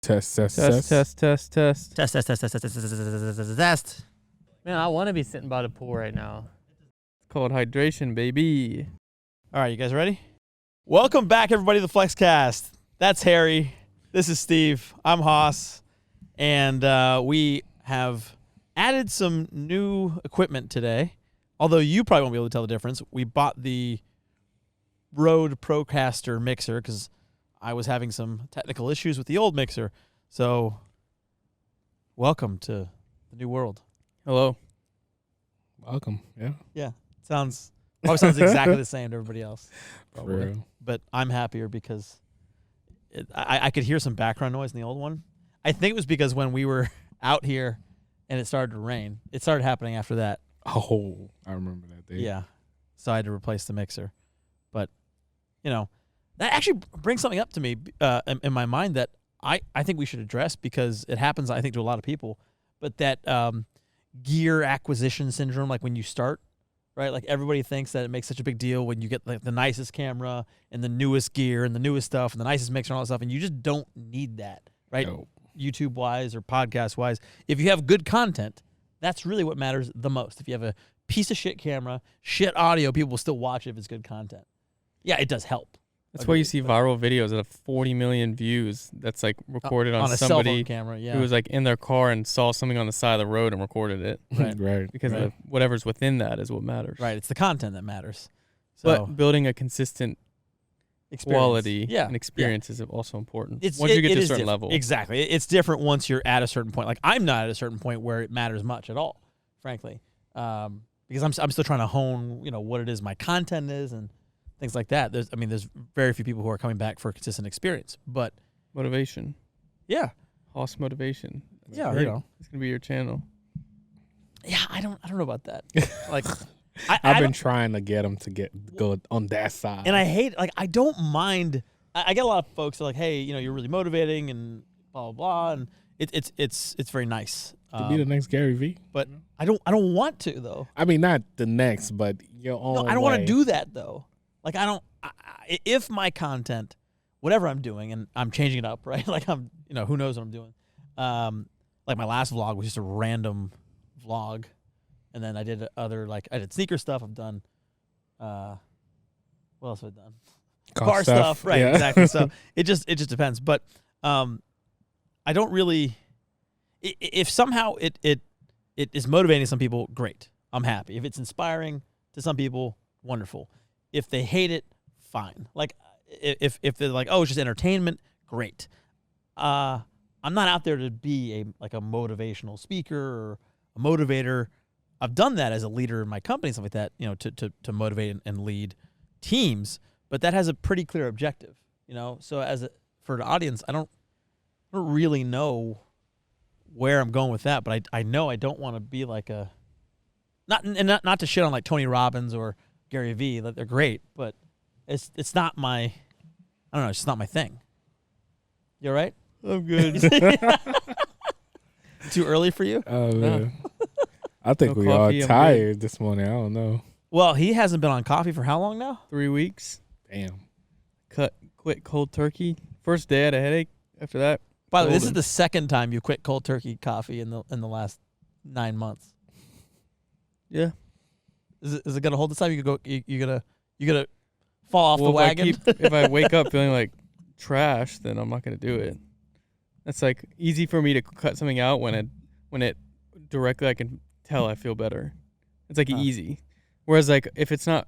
Test. Test. Man, I want to be sitting by the pool right now. It's called hydration, baby. All right, you guys ready? Welcome back, everybody, to the FLEXCAST. That's Harry. This is Steve. I'm Haas. And we have added some new equipment today. Although you probably won't be able to tell the difference. We bought the Rode Procaster mixer because I was having some technical issues with the old mixer. So, welcome to the new world. Hello. Welcome. Yeah. Yeah. Probably sounds exactly the same to everybody else. For real. But I'm happier because I could hear some background noise in the old one. I think it was because when we were out here and it started to rain, it started happening after that. Oh, I remember that day. Yeah. So I had to replace the mixer. But, that actually brings something up to me in my mind that I think we should address because it happens, I think, to a lot of people. But that gear acquisition syndrome, like when you start, right? Like everybody thinks that it makes such a big deal when you get like the nicest camera and the newest gear and the newest stuff and the nicest mixer and all that stuff. And you just don't need that, right? No. YouTube-wise or podcast-wise. If you have good content, that's really what matters the most. If you have a piece of shit camera, shit audio, people will still watch it if it's good content. Yeah, it does help. That's why you see viral videos that have 40 million views that's like recorded on a somebody cell phone camera, yeah. who was like in their car and saw something on the side of the road and recorded it. Right. Right. Because Right. whatever's within that is what matters. Right, it's the content that matters. So But building a consistent quality and experience is also important. Once you get to a certain level. Exactly. It's different once you're at a certain point. Like I'm not at a certain point where it matters much at all, frankly. Because I'm still trying to hone, what it is my content is and things like that. There's very few people who are coming back for a consistent experience. But Motivation. yeah. Hoss motivation. That's Yeah, great. It's gonna be your channel. Yeah, I don't know about that. Like I've been trying to get them to go on that side. And I hate, I don't mind. I get a lot of folks that are like, hey, you're really motivating and blah, blah, blah. And it's very nice. To be the next Gary V. But I don't want to, though. I mean, not the next, but your own. No, I don't want to do that, though. Like, if my content, whatever I'm doing, and I'm changing it up, right? Like, who knows what I'm doing. Like, my last vlog was just a random vlog. And then I did I did sneaker stuff. I've done, what else have I done? Car stuff. Right, yeah. Exactly. So it just depends. But I don't really, if somehow it is motivating some people, great. I'm happy. If it's inspiring to some people, wonderful. If they hate it, fine. Like if they're like, oh, it's just entertainment, great. I'm not out there to be a motivational speaker or a motivator. I've done that as a leader in my company and stuff like that, to motivate and lead teams, but that has a pretty clear objective, So for the audience, I don't really know where I'm going with that, but I know I don't want to be like not to shit on like Tony Robbins or Gary Vee, that they're great, but it's not my, I don't know, it's just not my thing. You all right? I'm good. Too early for you? Oh, No. man. I think No we all coffee, I'm tired this morning. I don't know. Well, he hasn't been on coffee for how long now? 3 weeks. Damn. Quit cold turkey. First day I had a headache. After that, By the way, this is golden. the second time you quit cold turkey coffee in the last 9 months. Yeah. Is it gonna hold this time? You could go. You gonna fall off the Well, wagon. if I wake up feeling like trash, then I'm not gonna do it. That's like easy for me to cut something out when it directly I can tell I feel better. It's like easy. Whereas like if it's not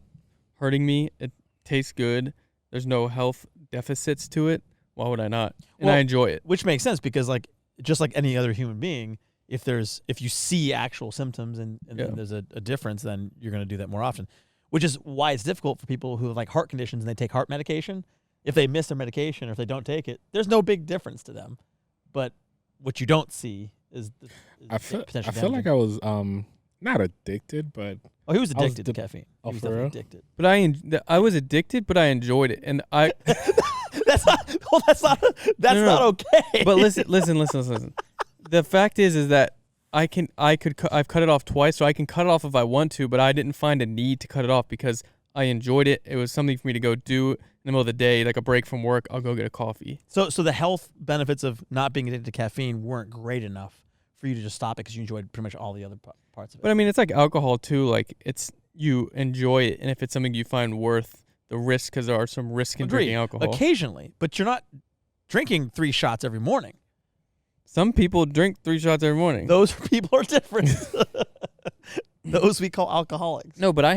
hurting me, it tastes good. There's no health deficits to it. Why would I not? And I enjoy it. Which makes sense because like just like any other human being, if you see actual symptoms and then there's a difference, then you're gonna do that more often. Which is why it's difficult for people who have like heart conditions and they take heart medication. If they miss their medication or if they don't take it, there's no big difference to them. But what you don't see is I feel potentially like I was not addicted, but he was addicted to caffeine. Oh, He was for definitely real? addicted. But I was addicted, but I enjoyed it, and I. That's not okay. But listen. The fact is that I've cut it off twice, so I can cut it off if I want to, but I didn't find a need to cut it off because I enjoyed it. It was something for me to go do in the middle of the day, like a break from work. I'll go get a coffee. So the health benefits of not being addicted to caffeine weren't great enough for you to just stop it because you enjoyed pretty much all the other parts of it. But I mean, it's like alcohol too. Like you enjoy it, and if it's something you find worth the risk, because there are some risk in drinking alcohol. Occasionally, but you're not drinking 3 shots every morning. Some people drink 3 shots every morning. Those people are different. Those we call alcoholics. No, but I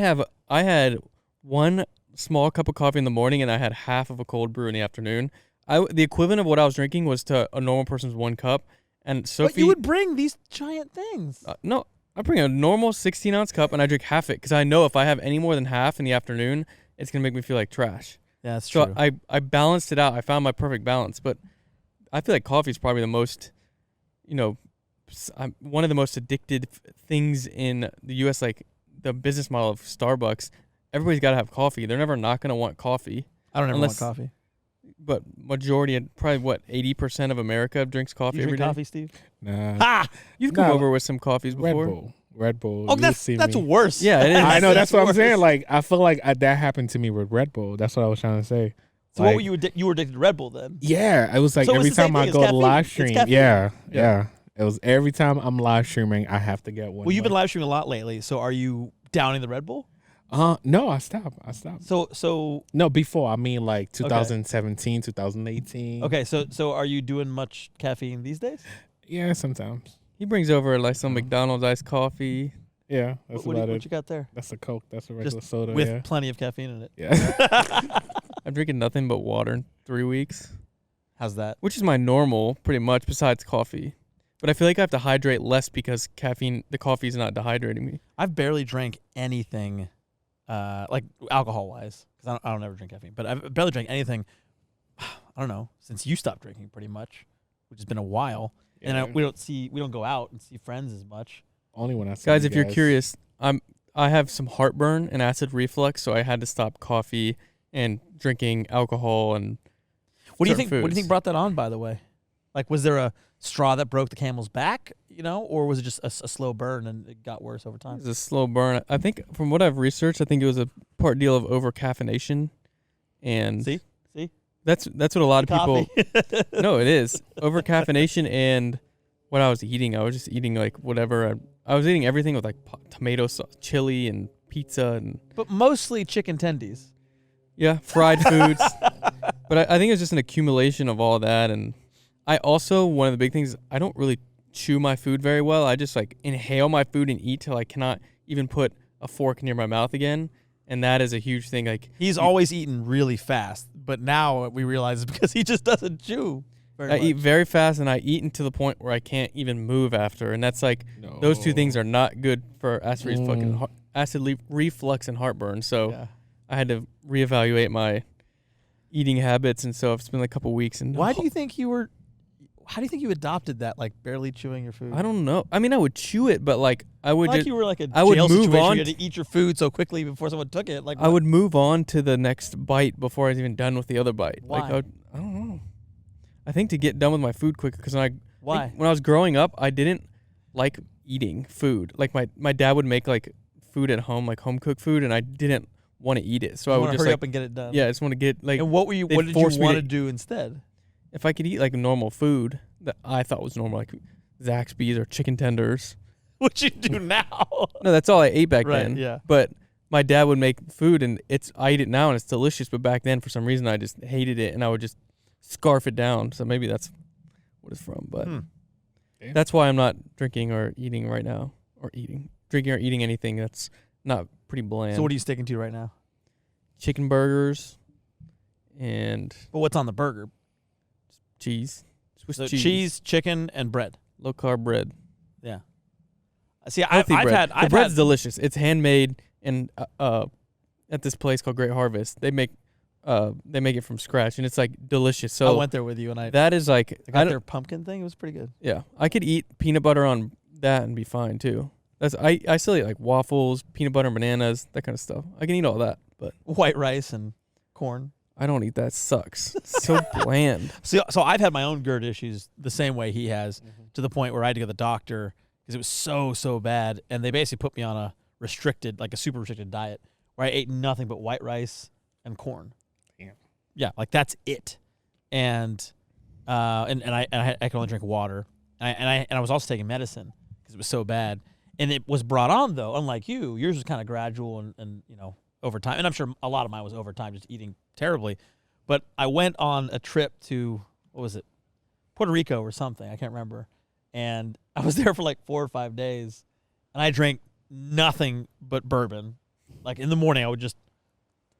had 1 small cup of coffee in the morning, and I had half of a cold brew in the afternoon. The equivalent of what I was drinking was to a normal person's 1 cup. And Sophie, but you would bring these giant things. No, I bring a normal 16-ounce cup, and I drink half it because I know if I have any more than half in the afternoon, it's gonna make me feel like trash. Yeah, that's true. So I balanced it out. I found my perfect balance. But I feel like coffee is probably the most, one of the most addicted things in the U.S. Like the business model of Starbucks, everybody's got to have coffee. They're never not gonna want coffee. I don't ever want coffee. But majority, probably 80% of America drinks coffee every day. Coffee, Steve? Nah. Ah, You've come over with some coffees before. Red Bull. oh, that's worse. Yeah, it is. I know. That's what I'm worse. saying. Like, I feel like that happened to me with Red Bull. That's what I was trying to say. So what were you? You were addicted to Red Bull then? Yeah, it was like So every it's the same time I thing, it's go caffeine. live It's stream. caffeine. Yeah. It was every time I'm live streaming, I have to get one. Well, you've been live streaming a lot lately. So are you downing the Red Bull? No, I stopped. So No, before. I mean, like 2017, 2018. okay. So are you doing much caffeine these days? Yeah, sometimes. He brings over like some McDonald's iced coffee. Yeah, that's What about you it. got there? That's a Coke. That's a regular soda. With yeah. plenty of caffeine in it. Yeah. I'm drinking nothing but water in 3 weeks, How's that? which is my normal pretty much besides coffee. But I feel like I have to hydrate less because the coffee is not dehydrating me. I've barely drank anything, like alcohol wise, because I don't ever drink caffeine. But I've barely drank anything. I don't know, since you stopped drinking, pretty much, which has been a while. Yeah. And we don't go out and see friends as much. Only when I see Guys, you if you're curious, I have some heartburn and acid reflux, so I had to stop coffee and drinking alcohol and What do you certain think? What do you foods. think brought that on? By the way, like, was there a straw that broke the camel's back? Or was it just a slow burn and it got worse over It time? was a slow burn. I think from what I've researched, I think it was a part deal of over caffeination, and See, that's what a lot of people. coffee. No, it is over caffeination and what I was eating. I was just eating like whatever. I was eating everything with like tomato sauce, chili, and pizza, and But mostly chicken tendies. yeah, fried foods. But I think it's just an accumulation of all that. And I also, one of the big things, I don't really chew my food very well. I just like inhale my food and eat till I cannot even put a fork near my mouth again. And that is a huge thing. Like He's always eaten really fast, but now we realize it's because he just doesn't chew very I much. eat very fast, and I eat to the point where I can't even move after. And that's like, those two things are not good for acid reflux and heartburn. So Yeah. I had to reevaluate my eating habits, and so it's been like a couple weeks. And How do you think you adopted that, like barely chewing your food? I don't know. I mean, I would chew it, but like I would Like just, you were like a I would jail move situation. on You had to eat your food so quickly before someone took it. Like I would move on to the next bite before I was even done with the other bite. Why? Like I don't know. I think to get done with my food quicker, because Why? when I was growing up, I didn't like eating food. Like my dad would make like food at home, like home cooked food, and I didn't want to eat it. So I would just hurry like up and get it done. yeah, I just want to get like And what they'd did you force me want to- to do instead? if I could eat like normal food that I thought was normal, like Zaxby's or chicken tenders. What you do now? No, that's all I ate back Right, then. yeah. But my dad would make food, and I eat it now, and it's delicious. But back then, for some reason, I just hated it, and I would just scarf it down. So maybe that's what it's from. But that's why I'm not drinking or eating right now, drinking or eating anything that's not pretty bland. So what are you sticking to right now? Chicken burgers and But what's on the burger? cheese, Swiss So cheese, cheese, chicken, and bread. low carb bread. Yeah. See, Healthy I've bread. had the bread's delicious. It's handmade, and at this place called Great Harvest, they make it from scratch, and it's like delicious. So I went there with you, and I that is like got their pumpkin thing. It was pretty good. yeah, I could eat peanut butter on that and be fine too. I still eat like waffles, peanut butter and bananas, that kind of stuff. I can eat all that, but White rice and corn. I don't eat that. It sucks. It's so bland. So I've had my own GERD issues the same way he has, to the point where I had to go to the doctor because it was so bad, and they basically put me on a super restricted diet, where I ate nothing but white rice and corn. Damn. Yeah, like that's it. And I could only drink water. And I was also taking medicine because it was so bad. And it was brought on though, unlike you. Yours was kind of gradual and over time. And I'm sure a lot of mine was over time, just eating terribly. But I went on a trip to, what was it, Puerto Rico or something. I can't remember. And I was there for like 4 or 5 days. And I drank nothing but bourbon. Like in the morning, I would just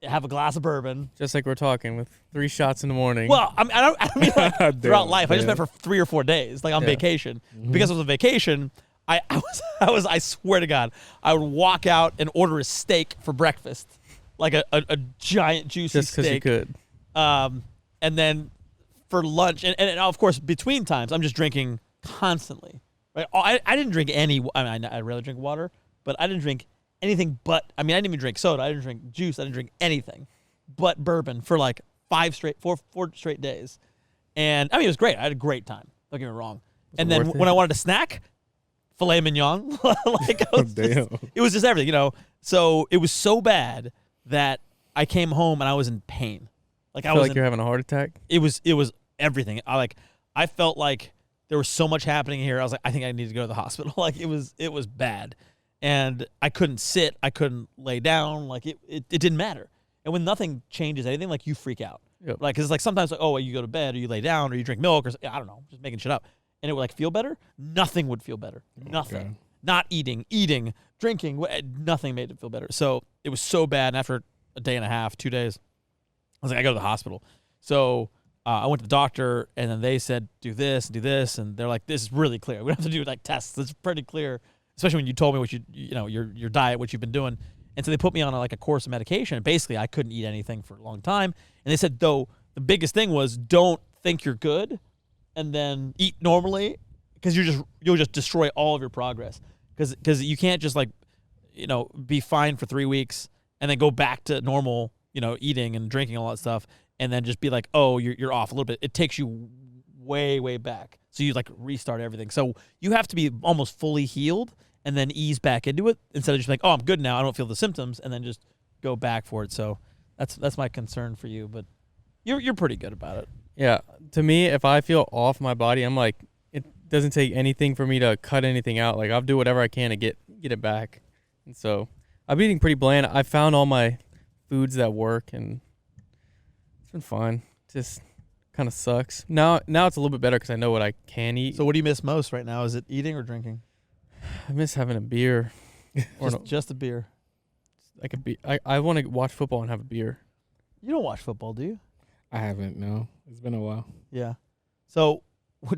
have a glass of bourbon. Just like we're talking, with 3 shots in the morning. Well, I don't mean like throughout life. I just damn. meant for 3 or 4 days, like on vacation. Mm-hmm. Because it was a vacation, I swear to God, I would walk out and order a steak for breakfast, like a giant juicy just because you steak. could. And then for lunch, and of course between times, I'm just drinking constantly. Right? I didn't drink any. I mean, I rarely drink water, but I didn't drink anything but. I mean, I didn't even drink soda. I didn't drink juice. I didn't drink anything but bourbon for like 4 straight days. And I mean, it was great. I had a great time. Don't get me wrong. And then when I wanted a snack, filet mignon. Like it was just everything, So it was so bad that I came home and I was in pain. Like I feel like you're having a heart attack. It was everything. I felt like there was so much happening here. I was like, I think I need to go to the hospital. Like it was bad. And I couldn't sit. I couldn't lay down. Like it didn't matter. And when nothing changes anything, like you freak out. Yep. Like, cause it's like sometimes like, oh, you go to bed or you lay down or you drink milk or I don't know, just making shit up. And it would like feel better. Nothing would feel better. Nothing. Okay. Not eating, drinking, nothing made it feel better. So it was so bad. And after a day and a half, 2 days, I was like, I go to the hospital. So I went to the doctor, and then they said, do this, and they're like, this is really clear. We don't have to do like tests. It's pretty clear, especially when you told me what your diet, what you've been doing. And so they put me on a course of medication. And basically, I couldn't eat anything for a long time. And they said, though, the biggest thing was don't think you're good, and then eat normally, because you'll just destroy all of your progress. Because you can't just be fine for 3 weeks and then go back to normal, eating and drinking all that stuff, and then just be like, oh, you're off a little bit. It takes you way, way back. So you restart everything. So you have to be almost fully healed and then ease back into it instead of just like, oh, I'm good now. I don't feel the symptoms, and then just go back for it. So that's my concern for you, but you're pretty good about it. Yeah. To me, if I feel off my body, I'm like, it doesn't take anything for me to cut anything out. Like I'll do whatever I can to get it back. And so I'm eating pretty bland. I found all my foods that work, and it's been fine. Just kind of sucks. Now it's a little bit better because I know what I can eat. So what do you miss most right now? Is it eating or drinking? I miss having a beer. Just a beer. Like I want to watch football and have a beer. You don't watch football, do you? I haven't. No, it's been a while. Yeah. So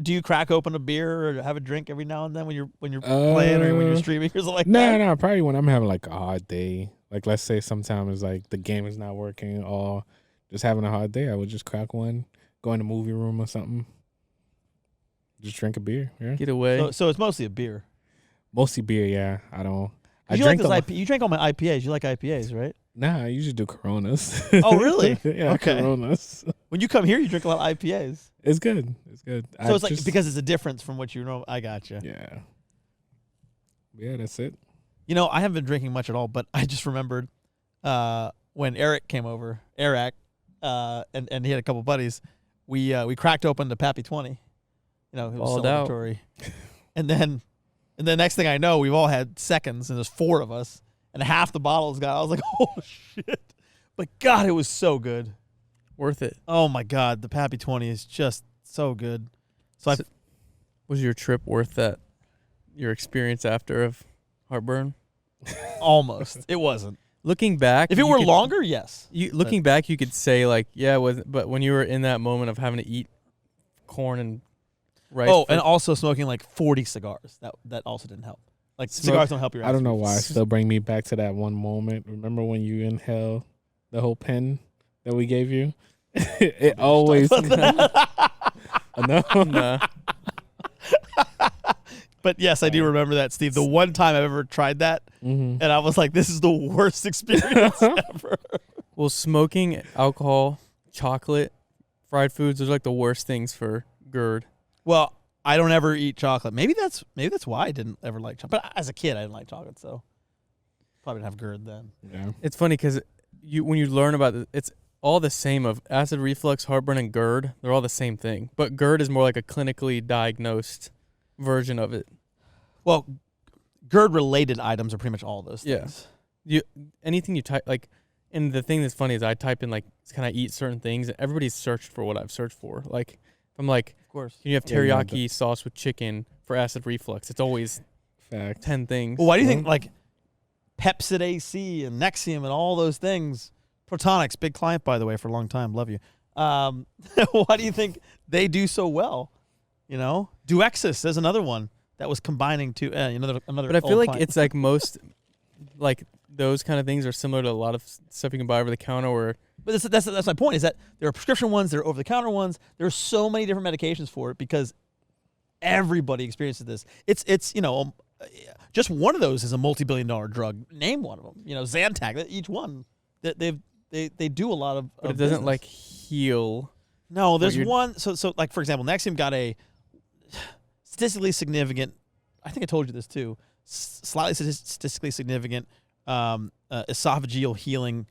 do you crack open a beer or have a drink every now and then when you're playing or when you're streaming or something like that? No, probably when I'm having a hard day. Like let's say sometimes the game is not working or just having a hard day, I would just crack one, go in the movie room or something, just drink a beer. Yeah. Get away. So it's mostly a beer. Mostly beer. Yeah, I don't. You drink you drank all my IPAs. You like IPAs, right? Nah, I usually do Coronas. Oh, really? Yeah, okay. Coronas. When you come here, you drink a lot of IPAs. It's good. So it's because it's a difference from what you know. I gotcha. Yeah. Yeah, that's it. I haven't been drinking much at all, but I just remembered when Eric came over, and he had a couple buddies. We cracked open the Pappy 20. It was celebratory. And then next thing I know, we've all had seconds, and there's 4 of us, and half the bottle's gone. I was like, oh shit! But God, it was so good. Worth it. Oh my God, the Pappy 20 is just so good. So was your trip worth that? Your experience after of heartburn? Almost. It wasn't. Looking back, if it were longer, yes. Looking back, you could say yeah, it wasn't. But when you were in that moment of having to eat corn and rice, and also smoking 40 cigars, that also didn't help. Cigars don't help your. I don't know why. It still bring me back to that one moment. Remember when you inhaled the whole pen that we gave you? It always. No. But yes, I do remember that, Steve. The one time I've ever tried that, and I was like, this is the worst experience ever. Well, smoking, alcohol, chocolate, fried foods, those are the worst things for GERD. Well, I don't ever eat chocolate. Maybe that's why I didn't ever like chocolate. But as a kid, I didn't like chocolate, so Probably didn't have GERD then. Yeah. It's funny because when you learn about it, it's all the same of acid reflux, heartburn, and GERD. They're all the same thing. But GERD is more like a clinically diagnosed version of it. Well, GERD-related items are pretty much all those things. Anything you type, like, and the thing that's funny is I type in, like, can I eat certain things? And everybody's searched for what I've searched for. Like, if I'm like, Of course. can you have teriyaki sauce with chicken for acid reflux? It's always Fact. 10 things. Well, why do you think, like, Pepsid AC and Nexium and all those things, Protonics, big client, by the way, for a long time, love you. Why do you think they do so well? You know? Duexis, there's another one that was combining two, another. But I feel like it's like most, like, those kind of things are similar to a lot of stuff you can buy over the counter where. But that's my point, is that there are prescription ones, there are over-the-counter ones. There are so many different medications for it because everybody experiences this. It's just one of those is a multi-billion-dollar drug. Name one of them. You know, Zantac, each one. They do a lot of But it doesn't, business. like, heal. No, there's one. So like, for example, Nexium got a statistically significant, I think I told you this too, slightly statistically significant esophageal healing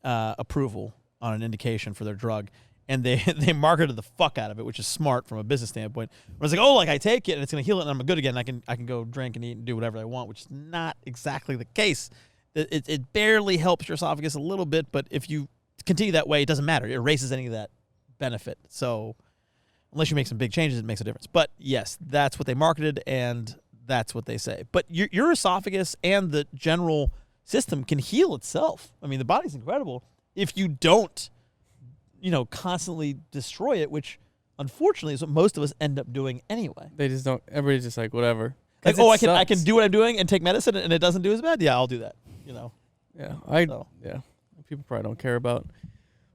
approval on an indication for their drug. And they marketed the fuck out of it, which is smart from a business standpoint. I was like, oh, like I take it and it's going to heal it and I'm good again. I can go drink and eat and do whatever I want, which is not exactly the case. It barely helps your esophagus a little bit, but if you continue that way, it doesn't matter. It erases any of that benefit. So unless you make some big changes, it makes a difference. But yes, that's what they marketed and that's what they say. But your esophagus and the general system can heal itself. I mean, the body's incredible if you don't, constantly destroy it, which unfortunately is what most of us end up doing anyway. They just don't. Everybody's just like, whatever. Like, I can do what I'm doing and take medicine and it doesn't do as bad. Yeah, I'll do that. Yeah, So. People probably don't care about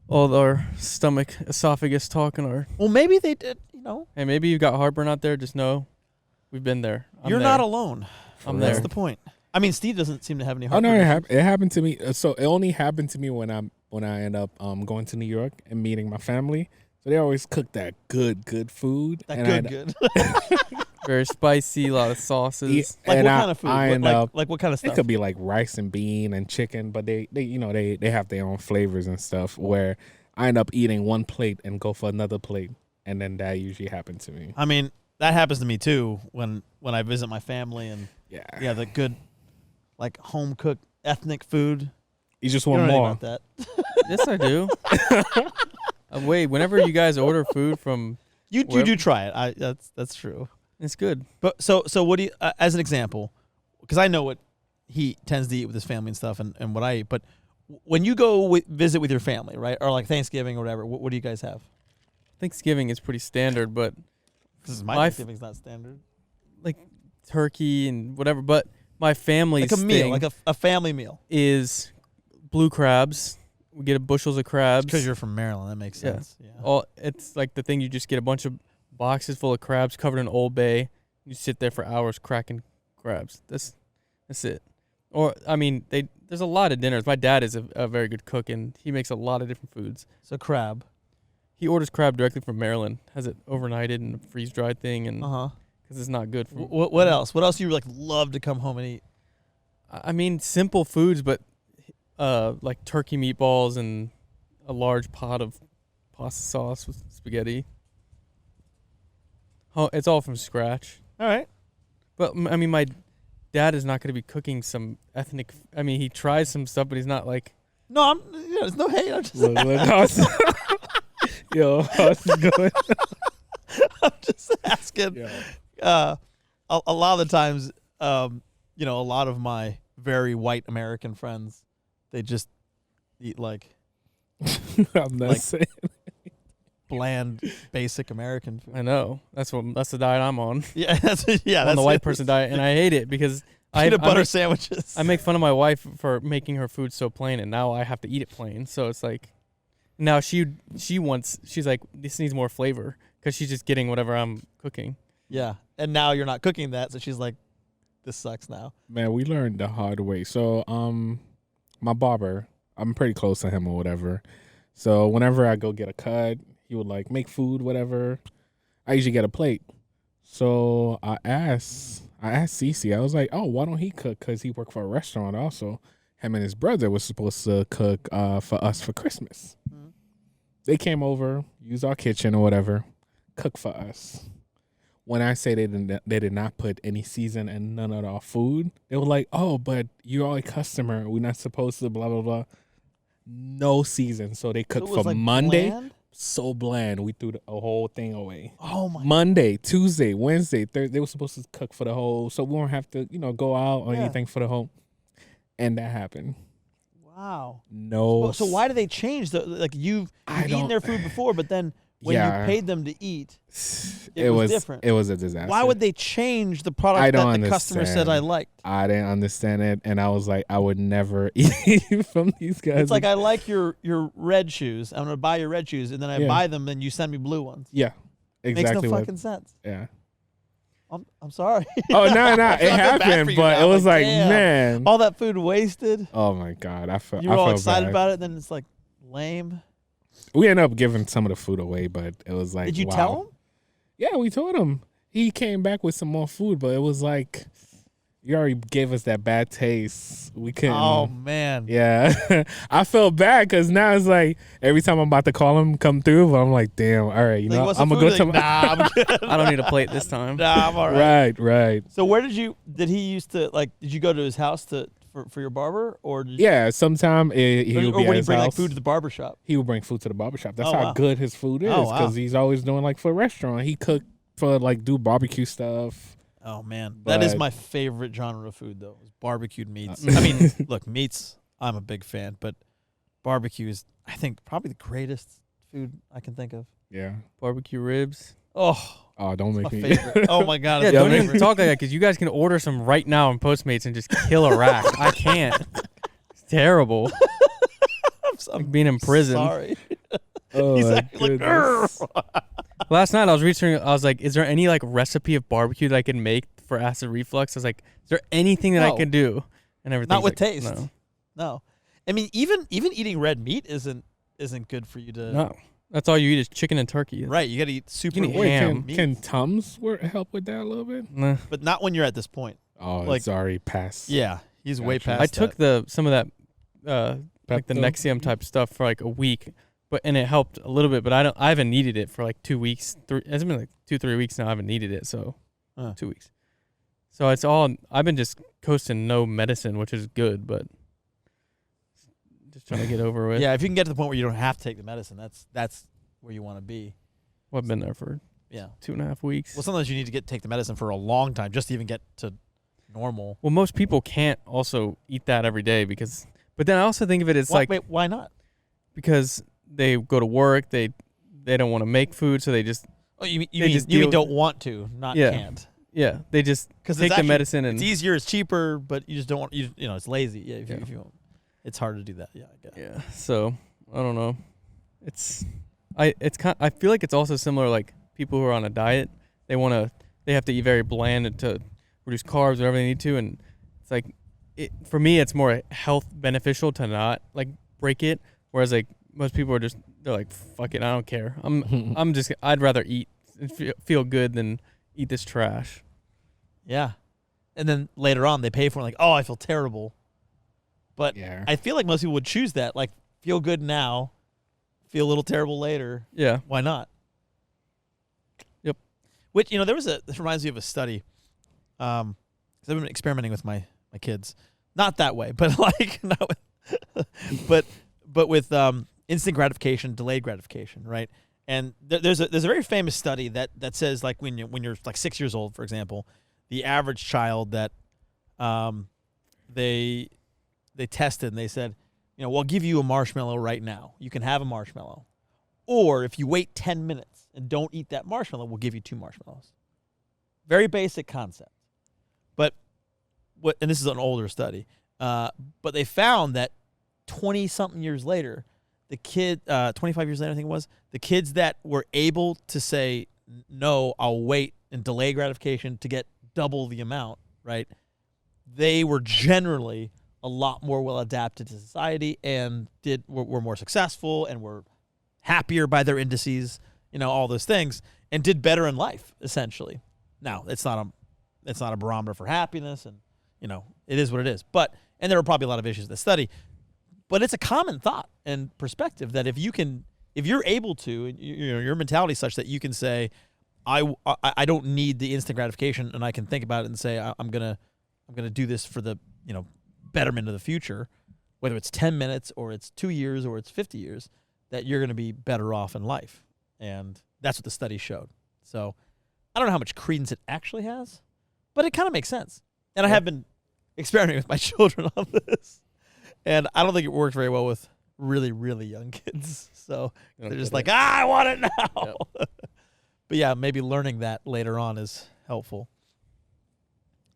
all our stomach, esophagus talk and our. Well, maybe they did. Hey, maybe you've got heartburn out there. Just know, we've been there. You're not alone. I'm That's there. the point. I mean, Steve doesn't seem to have any Oh heartburn. no, it happened to me. So it only happened to me when I end up going to New York and meeting my family. So they always cook that good food. That good. Very spicy, a lot of sauces. Like and what kind of food? I end up, Like what kind of stuff? it could be like rice and bean and chicken, but they have their own flavors and stuff. Where I end up eating one plate and go for another plate, and then that usually happens to me. I mean, that happens to me too when I visit my family and the good, like home cooked ethnic food. You just You want don't know more. anything about Yes, I do. Wait, whenever you guys order food from, that. You do try it. That's true. it's good. But so what do you, as an example, because I know what he tends to eat with his family and stuff, and what I eat. But when you go visit with your family, right, or like Thanksgiving or whatever, what do you guys have? Thanksgiving is pretty standard, but Because my Thanksgiving's not standard. like turkey and whatever. But my family's Like a meal, thing like a family meal. is blue crabs. We get bushels of crabs. Because you're from Maryland, that makes sense. Yeah. It's like the thing you just get a bunch of boxes full of crabs covered in Old Bay. You sit there for hours cracking crabs. That's it. Or I mean, there's a lot of dinners. My dad is a very good cook and he makes a lot of different foods. So crab. He orders crab directly from Maryland. Has it overnighted in a freeze dried thing, and because it's not good for. What else? What else do you like love to come home and eat? I mean, simple foods, but like turkey meatballs and a large pot of pasta sauce with spaghetti. Oh, it's all from scratch. All right. But I mean, my dad is not going to be cooking some ethnic. I mean, he tries some stuff, but he's not like. No, there's no hate. I'm just, Yo, how's it going? I'm just asking. Yeah. A lot of the times, a lot of my very white American friends, they just eat like I'm not Like- saying. bland, basic American food. I know that's the diet I'm on. Yeah, that's I'm on that's the white it. person diet, and I hate it because Peanut butter make, sandwiches. I make fun of my wife for making her food so plain, and now I have to eat it plain. So it's like, now she's like, this needs more flavor because she's just getting whatever I'm cooking. Yeah, and now you're not cooking that, so she's like, "This sucks now." Man, we learned the hard way. So, my barber, I'm pretty close to him or whatever. So whenever I go get a cut, he would like make food, whatever. I usually get a plate. So I I asked Cece, I was like, oh, why don't he cook? Because he worked for a restaurant also. Him and his brother was supposed to cook for us for Christmas. Mhm. They came over, used our kitchen or whatever, cook for us. When I say they did not put any season in none of our food, they were like, oh, but you're a customer. We're not supposed to blah, blah, blah. No season. So they So cooked it was for like Monday. bland? So bland. We threw the whole thing away. Oh my. Monday, Tuesday, Wednesday, Thursday. They were supposed to cook for the whole, so we won't have to, go out or Yeah. anything for the whole. And that happened. Wow. No. So why do they change the like you've eaten their food before, but then when Yeah. you paid them to eat, It was different. It was a disaster. why would they change the product I that don't the customer said understand. I liked? I didn't understand it, and I was like, I would never eat from these guys. It's like I like your red shoes. I'm gonna buy your red shoes, and then I Yeah. buy them, and you send me blue ones. yeah, exactly. Makes no what, fucking sense. yeah. I'm sorry. Oh no, I it feel bad for happened, you but now. it was like, damn, man. all that food wasted. Oh my god, I felt. You were all felt excited bad. about it, then it's like lame. We ended up giving some of the food away, but it was like, Did you wow. tell him? Yeah, we told him. He came back with some more food, but it was like, you already gave us that bad taste. We couldn't. Oh man. Yeah, I felt bad because now it's like every time I'm about to call him come through, but I'm like, damn, all right, Like, what's the I'm gonna food? go to Like, nah, I'm good. I don't need a plate this time. Nah, I'm all right. right. So where did he used to did you go to his house for your barber or did Yeah, sometime he or would be would at he his bring like house. food to the barber shop? He would bring food to the barbershop. That's Oh, how wow. good his food is Oh, because wow. he's always doing like for a restaurant. He cooked for like do barbecue stuff. Oh man, that is But- my favorite genre of food though. Is barbecued meats. Uh, I mean, look, meats. I'm a big fan, but barbecue is, I think, probably the greatest food I can think of. Yeah. Barbecue ribs. Oh, don't My make me. favorite. Oh my god, Yeah, it's my don't even favorite. talk like that because you guys can order some right now in Postmates and just kill a rack. I can't. It's terrible. I'm Like being in prison. Sorry. Oh, He's my actually like, goodness. Last night I was researching. I was like, "Is there any like recipe of barbecue that I can make for acid reflux?" I was like, "Is there anything that No. I can do?" And everything. Not with taste. No. No, I mean even eating red meat isn't good for you to. No. That's all you eat is chicken and turkey. Right, you got to eat super can eat Wait, ham. can Tums help with that a little bit? Nah. but not when you're at this point. Oh, Like- it's already past. Yeah, he's way Gotcha. past. I took some of that like the Pepto? Nexium type stuff for like a week, and it helped a little bit. But I haven't needed it for like 2 weeks. It's been like 2-3 weeks now. I haven't needed it, so 2 weeks. So it's all I've been just coasting no medicine, which is good, but just trying to get over with. Yeah, if you can get to the point where you don't have to take the medicine, that's where you want to be. Well, I've been there for Yeah. 2.5 weeks. Well, sometimes you need to take the medicine for a long time just to even get to normal. Well, most people can't also eat that every day but then I also think of it as like Wait, why not? because they go to work, they don't want to make food, so they just Oh, you They just mean deal- don't want to, not Yeah. can't. they just Because take the medicine and it's easier, it's cheaper, but you just don't want you know it's lazy. Yeah, Yeah. if you it's hard to do that. Yeah, I get it. yeah. So I don't know. I feel like it's also similar like people who are on a diet, they have to eat very bland and to reduce carbs whatever they need to, and it's like for me it's more health beneficial to not like break it, whereas like most people they're like fuck it, I don't care. I'd rather eat and feel good than eat this trash. Yeah. And then later on they pay for it like, "Oh, I feel terrible." But Yeah. I feel like most people would choose that, like feel good now, feel a little terrible later. Yeah. Why not? Yep. Which, this reminds me of a study. 'Cause I've been experimenting with my kids. Not that way, but like, but with instant gratification, delayed gratification, right? And there's a very famous study that says like when you're like 6 years old, for example, the average child that they tested and they said, we'll give you a marshmallow right now. You can have a marshmallow. Or if you wait 10 minutes and don't eat that marshmallow, we'll give you 2 marshmallows. Very basic concept. But and this is an older study, but they found that 20-something years later, the kid, 25 years later, I think it was, the kids that were able to say, no, I'll wait and delay gratification to get double the amount, right? They were generally a lot more well adapted to society and were more successful and were happier by their indices, all those things, and did better in life, essentially. Now, it's not it's not a barometer for happiness, and it is what it is. And there are probably a lot of issues with the study, but it's a common thought and perspective that if you're able to, your mentality is such that you can say, I don't need the instant gratification, and I can think about it and say I'm gonna do this for the betterment of the future, whether it's 10 minutes or it's 2 years or it's 50 years, that you're gonna be better off in life, and that's what the study showed. So I don't know how much credence it actually has, but it kind of makes sense. And I have been experimenting with my children on this, and I don't think it works very well with really, really young kids. So they're just like, I want it now. Yep. But yeah, maybe learning that later on is helpful.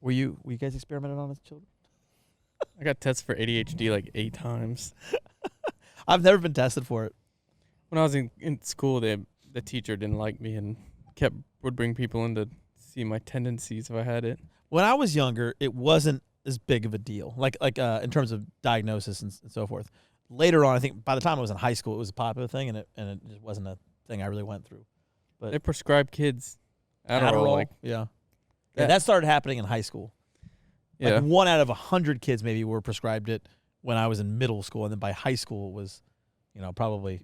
Were you guys experimenting on as children? I got tested for ADHD like 8 times. I've never been tested for it. When I was in school, the teacher didn't like me and would bring people in to see my tendencies if I had it. When I was younger, it wasn't as big of a deal, like in terms of diagnosis and so forth. Later on, I think by the time I was in high school, it was a popular thing, and it just wasn't a thing I really went through. But they prescribe kids Adderall. Like, yeah, that started happening in high school. Yeah, like 1 out of 100 kids maybe were prescribed it when I was in middle school, and then by high school it was, probably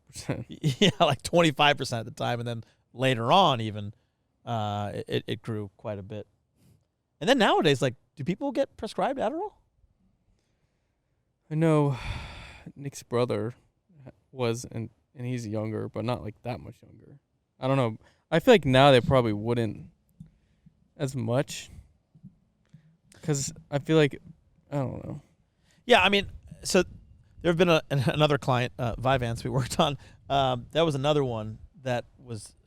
like 25% at the time, and then later on even it grew quite a bit. And then nowadays, like, do people get prescribed Adderall? I know Nick's brother was, and he's younger, but not like that much younger. I don't know. I feel like now they probably wouldn't as much, because I feel like, I don't know. Yeah, I mean, so there have been another client, Vyvanse, we worked on. That was another one that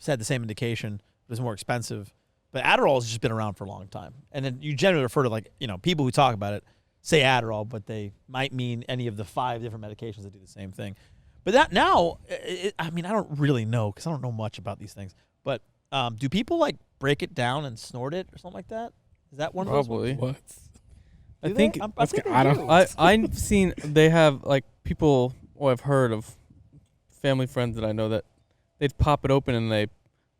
had the same indication. It was more expensive. But Adderall has just been around for a long time. And then you generally refer to, like, people who talk about it say Adderall, but they might mean any of the 5 different medications that do the same thing. But that now, I don't really know, because I don't know much about these things. But do people, like, break it down and snort it or something like that? Is that one probably. of those? What? I think I've seen they have, like, people, I've heard of family friends that I know that they'd pop it open and they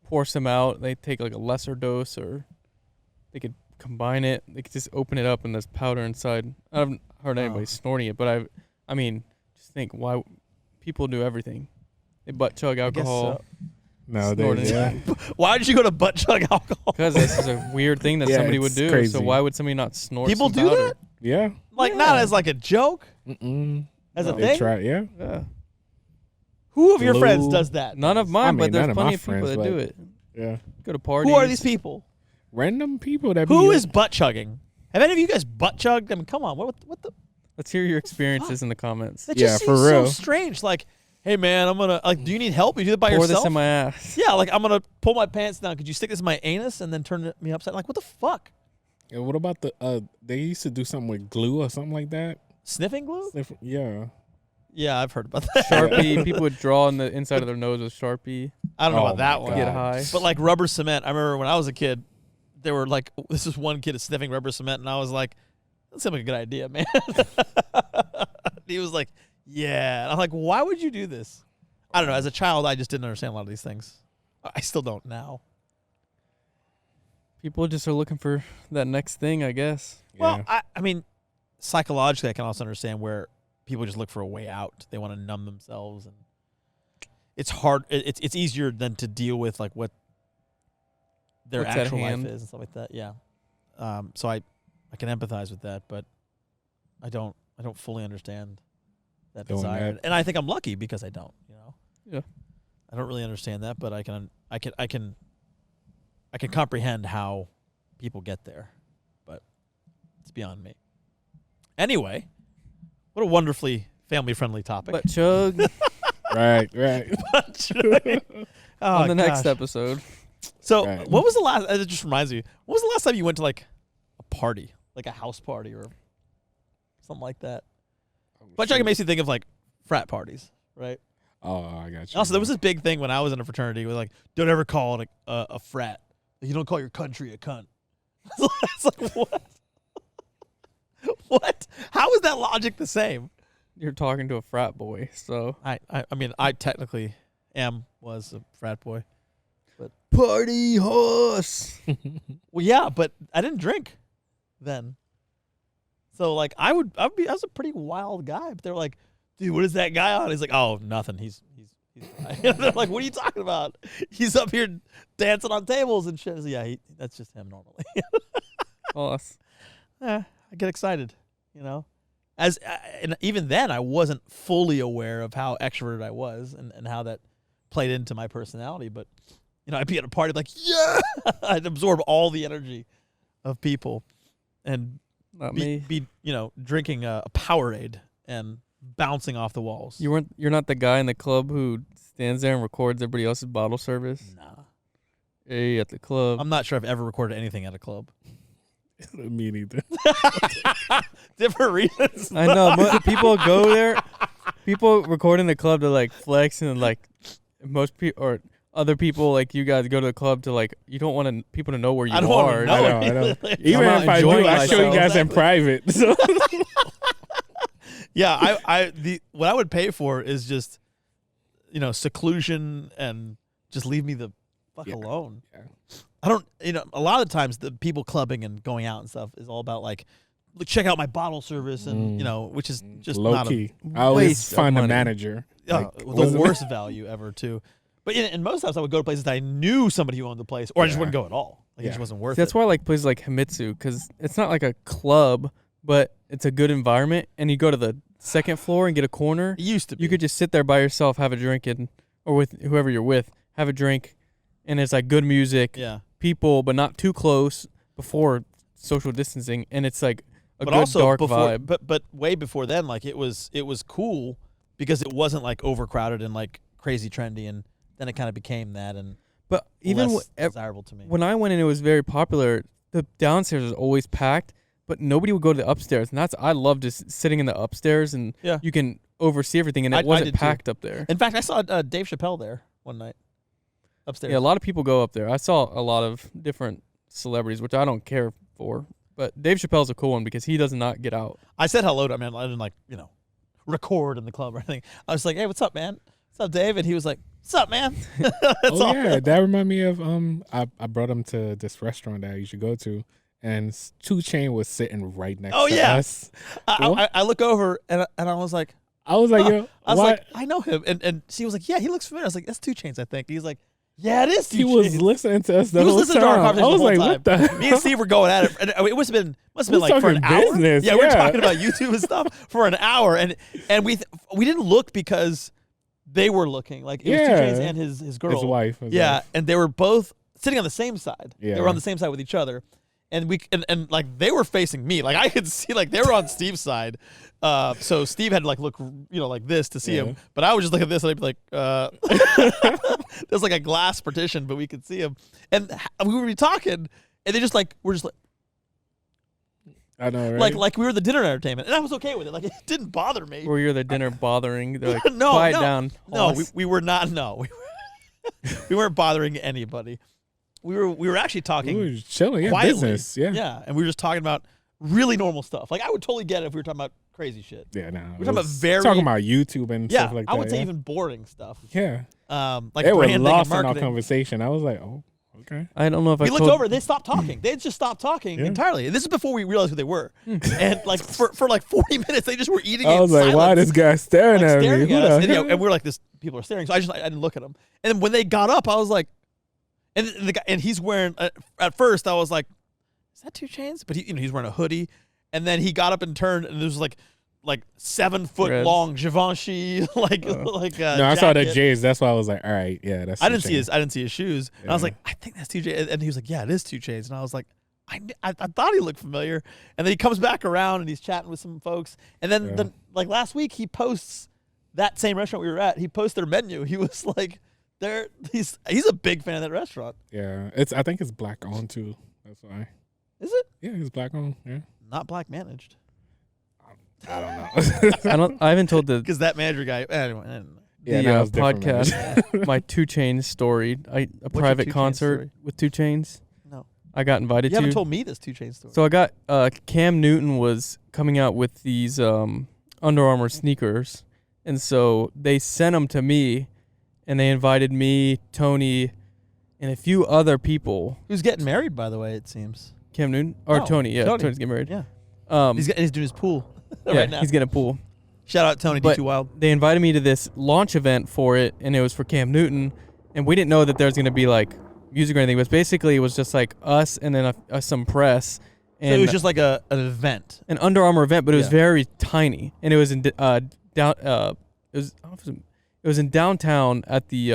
pour some out. They take like a lesser dose, or they could combine it. They could just open it up and there's powder inside. I haven't heard anybody snorting it, but I mean, just think why people do everything. They butt chug alcohol. Nowadays, yeah. Why did you go to butt chug alcohol? Because this is a weird thing that somebody would do. Crazy. So why would somebody not snort? People some do powder? that? Yeah. Like, not as like a joke? As a They thing? try, yeah. Yeah. Who of your friends does that? None of mine, but there's none of plenty my of people friends, that do it. Yeah. Go to parties. Who are these people? Random people that Who be is butt chugging? Have any of you guys butt chugged? I mean, come on. What the? Let's hear your experiences in the comments. That just for seems real. so strange. Like, hey, man, I'm going to, like, do you need help? You do that by Pour yourself? this in my ass. Yeah, like, I'm going to pull my pants down. Could you stick this in my anus and then turn me upside? Like, what the fuck? And what about they used to do something with glue or something like that? Sniffing glue? Yeah. Yeah, I've heard about that. Sharpie. People would draw on the inside of their nose with Sharpie. I don't know Oh about that my one. God. Get high. But like rubber cement, I remember when I was a kid, there were like, this was one kid is sniffing rubber cement, and I was like, that seems like a good idea, man. He was like, yeah. And I'm like, why would you do this? I don't know. As a child, I just didn't understand a lot of these things. I still don't now. People just are looking for that next thing, I guess. Well, I mean, psychologically, I can also understand where people just look for a way out. They want to numb themselves, and it's hard. It's easier than to deal with like what their What's at actual life hand. is and stuff like that. Yeah. So I can empathize with that, but I don't fully understand that Doing desire, that. and I think I'm lucky because I don't. Yeah. I don't really understand that, but I can comprehend how people get there, but it's beyond me. Anyway, what a wonderfully family-friendly topic. But chug right. on the next gosh. episode. So, Right. what was the last? It just reminds me. What was the last time you went to like a party, like a house party or something like that? Butt chugging makes me think of like frat parties, right? Oh, I got you. Also, there was this big thing when I was in a fraternity. It was like, don't ever call it a frat. You don't call your country a cunt. It's like, what? What? How is that logic the same? You're talking to a frat boy, so I mean, I technically was a frat boy. party horse. Well, yeah, but I didn't drink then. So like I was a pretty wild guy, but they're like, dude, what is that guy on? He's like, oh, nothing. He's they're like, what are you talking about? He's up here dancing on tables and shit. So, yeah, that's just him normally. Boss. I get excited, you know. And even then, I wasn't fully aware of how extroverted I was and how that played into my personality. But you know, I'd be at a party like, yeah, I'd absorb all the energy of people and be you know, drinking a Powerade and bouncing off the walls. You're not the guy in the club who stands there and records everybody else's bottle service? Nah. Hey, at the club. I'm not sure I've ever recorded anything at a club. Me neither. Different reasons. I know. People go there. People record in the club to like flex, and like most people or other people like you guys go to the club to like you don't want people to know where you are. I know. Even if I do, I show you guys in private. So. Yeah, what I would pay for is just, you know, seclusion and just leave me the fuck alone. Yeah. I don't, you know, a lot of the times the people clubbing and going out and stuff is all about like, check out my bottle service and, you know, which is just low not key. I always find a manager. Like, the worst value ever too. But and most times I would go to places that I knew somebody who owned the place, or I just wouldn't go at all. Like it just wasn't worth it. That's why I like places like Himitsu, because it's not like a club, but it's a good environment. And you go to the second floor and get a corner. It used to be. You could just sit there by yourself, have a drink, or with whoever you're with, have a drink, and it's like good music, people, but not too close before social distancing, and it's like but good also dark vibe. But way before then, like it was cool because it wasn't like overcrowded and like crazy trendy, and then it kind of became that but even less desirable to me. When I went in, it was very popular. The downstairs was always packed, but nobody would go to the upstairs, and I love just sitting in the upstairs, and you can oversee everything, and it wasn't packed up there. In fact, I saw Dave Chappelle there one night upstairs. Yeah, a lot of people go up there. I saw a lot of different celebrities, which I don't care for, but Dave Chappelle's a cool one because he does not get out. I said hello to him. I didn't like, you know, record in the club or anything. I was like, hey, what's up, man? What's up, Dave? And he was like, what's up, man? Yeah, that reminded me of I brought him to this restaurant that I used to go to, and 2 Chainz was sitting right next to us. I look over and I was like, yo, I was like, I know him, and she was like, yeah, he looks familiar. I was like, that's 2 Chainz, I think. He's like, yeah, it is 2 Chainz. He was listening to us the whole time. To our conversation I was like, time. what the hell? Me and Steve were going at it. And it must have been like for an hour. Business, yeah, we were talking about YouTube and stuff for an hour, and we didn't look because they were looking. Like it was 2 Chainz and his girl, his wife. And they were both sitting on the same side. Yeah. They were on the same side with each other. And and like they were facing me, like I could see, like they were on Steve's side, so Steve had to like look, you know, like this to see him, but I would just look at this and I'd be like, there's like a glass partition, but we could see him, and we would be talking, and they just like we're just like, I know, right? like we were the dinner entertainment, and I was okay with it, like it didn't bother me. Or you're the dinner bothering? They're like, no, quiet down. No, we were not. No, we weren't bothering anybody. We were actually talking. We were chilling, quietly. Business, yeah, and we were just talking about really normal stuff. Like I would totally get it if we were talking about crazy shit. Yeah, no, we're talking about YouTube and stuff like that. I would say even boring stuff. Yeah, like they were branding lost and in our marketing. conversation. I was like, oh, okay. I don't know if we looked over. They stopped talking. They just stopped talking entirely. And this is before we realized who they were. And like for like 40 minutes, they just were eating. I was like, why this guy staring at me? At us. And we're like, this people are staring. So I didn't look at them. And then when they got up, I was like. And the guy, and he's wearing. At first, I was like, "Is that 2 Chainz?" But he's wearing a hoodie. And then he got up and turned, and there was like 7 foot long Givenchy No, I saw that G.A.S. That's why I was like, all right, yeah, that's. I didn't see his shoes, and I was like, I think that's 2 Chainz. And he was like, yeah, it is 2 Chainz. And I was like, I thought he looked familiar. And then he comes back around and he's chatting with some folks. And then like last week, he posts that same restaurant we were at. He posts their menu. He was like. He's a big fan of that restaurant. Yeah, I think it's black owned too. That's why. Is it? Yeah, it's black owned. Yeah. Not black managed. I don't know. I haven't told because that manager guy. Anyway, podcast. My 2 Chainz story. A private concert with 2 Chainz. No, I got invited. You haven't told me this 2 Chainz story. So I got Cam Newton was coming out with these Under Armour sneakers, and so they sent them to me. And they invited me, Tony, and a few other people. Who's getting married, by the way, it seems. Cam Newton or No, Tony. Yeah, Tony. Tony's getting married. Yeah. He's doing his pool right now. He's getting a pool. Shout out Tony But D2 Wild. they invited me to this launch event for it, and it was for Cam Newton, and we didn't know that there was gonna be like music or anything. But basically, it was just like us and then some press. And So it was just like an event. An Under Armour event, but it was Yeah. very tiny, and it was in it was in downtown at the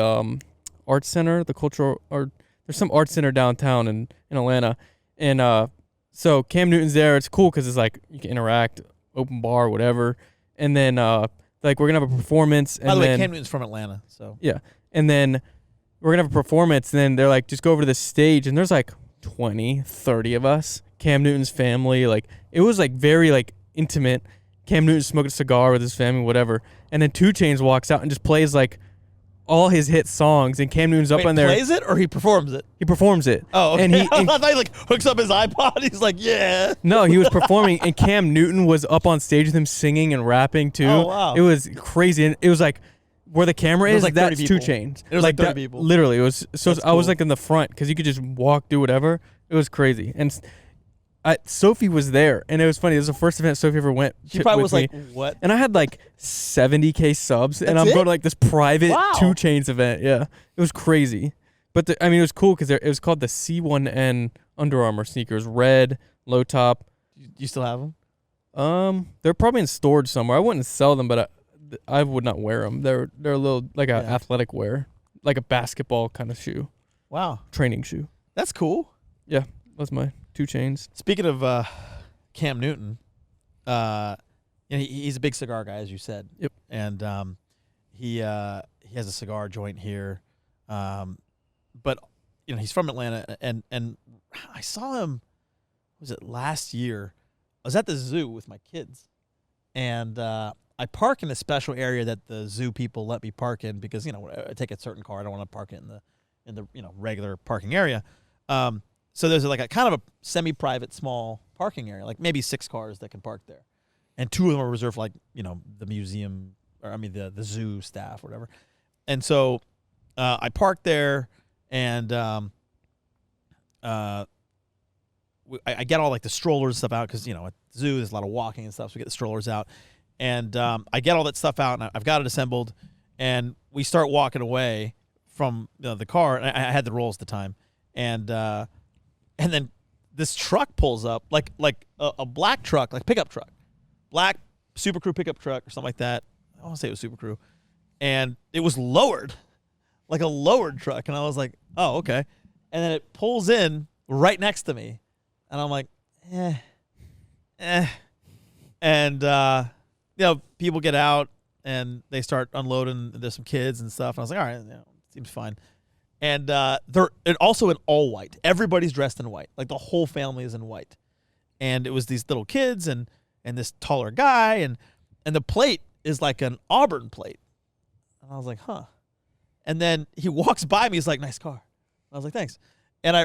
art center, the cultural or there's some art center downtown in Atlanta, and so Cam Newton's there. It's cool because it's like you can interact, open bar, whatever, and then like we're gonna have a performance. And By the way, then, Cam Newton's from Atlanta, so yeah, and then we're gonna have a performance, and then they're like, just go over to the stage, and there's like 20, 30 of us. Cam Newton's family, like it was like very like intimate. Cam Newton smoking a cigar with his family, whatever, and then 2 Chainz walks out and just plays like all his hit songs, and Cam Newton's up on there. Plays it or he performs it? He performs it. Oh, okay. And I thought he like hooks up his iPod. He's like, yeah. No, he was performing, and Cam Newton was up on stage with him singing and rapping too. Oh, wow. It was crazy, and it was like where the camera It was is. like 30 That's 2 people. Chainz. It was like 30 that, people. Literally, it was. So That's I was cool. like in the front because you could just walk, do whatever. It was crazy, and Sophie was there, and it was funny. It was the first event Sophie ever went. She probably with was me. like, what? And I had like 70K subs, and That's I'm it? going to like this private Wow. 2 Chainz event. Yeah, it was crazy. But I mean, it was cool because it was called the C1N Under Armour sneakers, red, low top. You still have them? They're probably in storage somewhere. I wouldn't sell them, but I would not wear them. They're a little like a Yeah. athletic wear, like a basketball kind of shoe, Wow. training shoe. That's cool. Yeah, that's my 2 Chainz. Speaking of Cam Newton, he's a big cigar guy, as you said. Yep. And he has a cigar joint here, but he's from Atlanta, and I saw him. Was it last year? I was at the zoo with my kids, and I park in a special area that the zoo people let me park in because I take a certain car. I don't want to park it in the regular parking area. So there's like a kind of a semi-private small parking area, like maybe 6 cars that can park there. And 2 of them are reserved for like, the museum or the zoo staff or whatever. And so I parked there and I get all like the strollers and stuff out because, at the zoo there's a lot of walking and stuff. So we get the strollers out and I get all that stuff out and I've got it assembled and we start walking away from the car. And I had the rolls at the time. And then this truck pulls up, like a black truck, like pickup truck, black Super Crew pickup truck or something like that. I want to say it was Super Crew, and it was lowered, like a lowered truck. And I was like, oh, okay. And then it pulls in right next to me, and I'm like, And people get out and they start unloading. There's some kids and stuff. And I was like, all right, seems fine. And they're also in all white. Everybody's dressed in white. Like the whole family is in white. And it was these little kids and this taller guy. And the plate is like an Auburn plate. And I was like, huh. And then he walks by me. He's like, nice car. I was like, thanks. And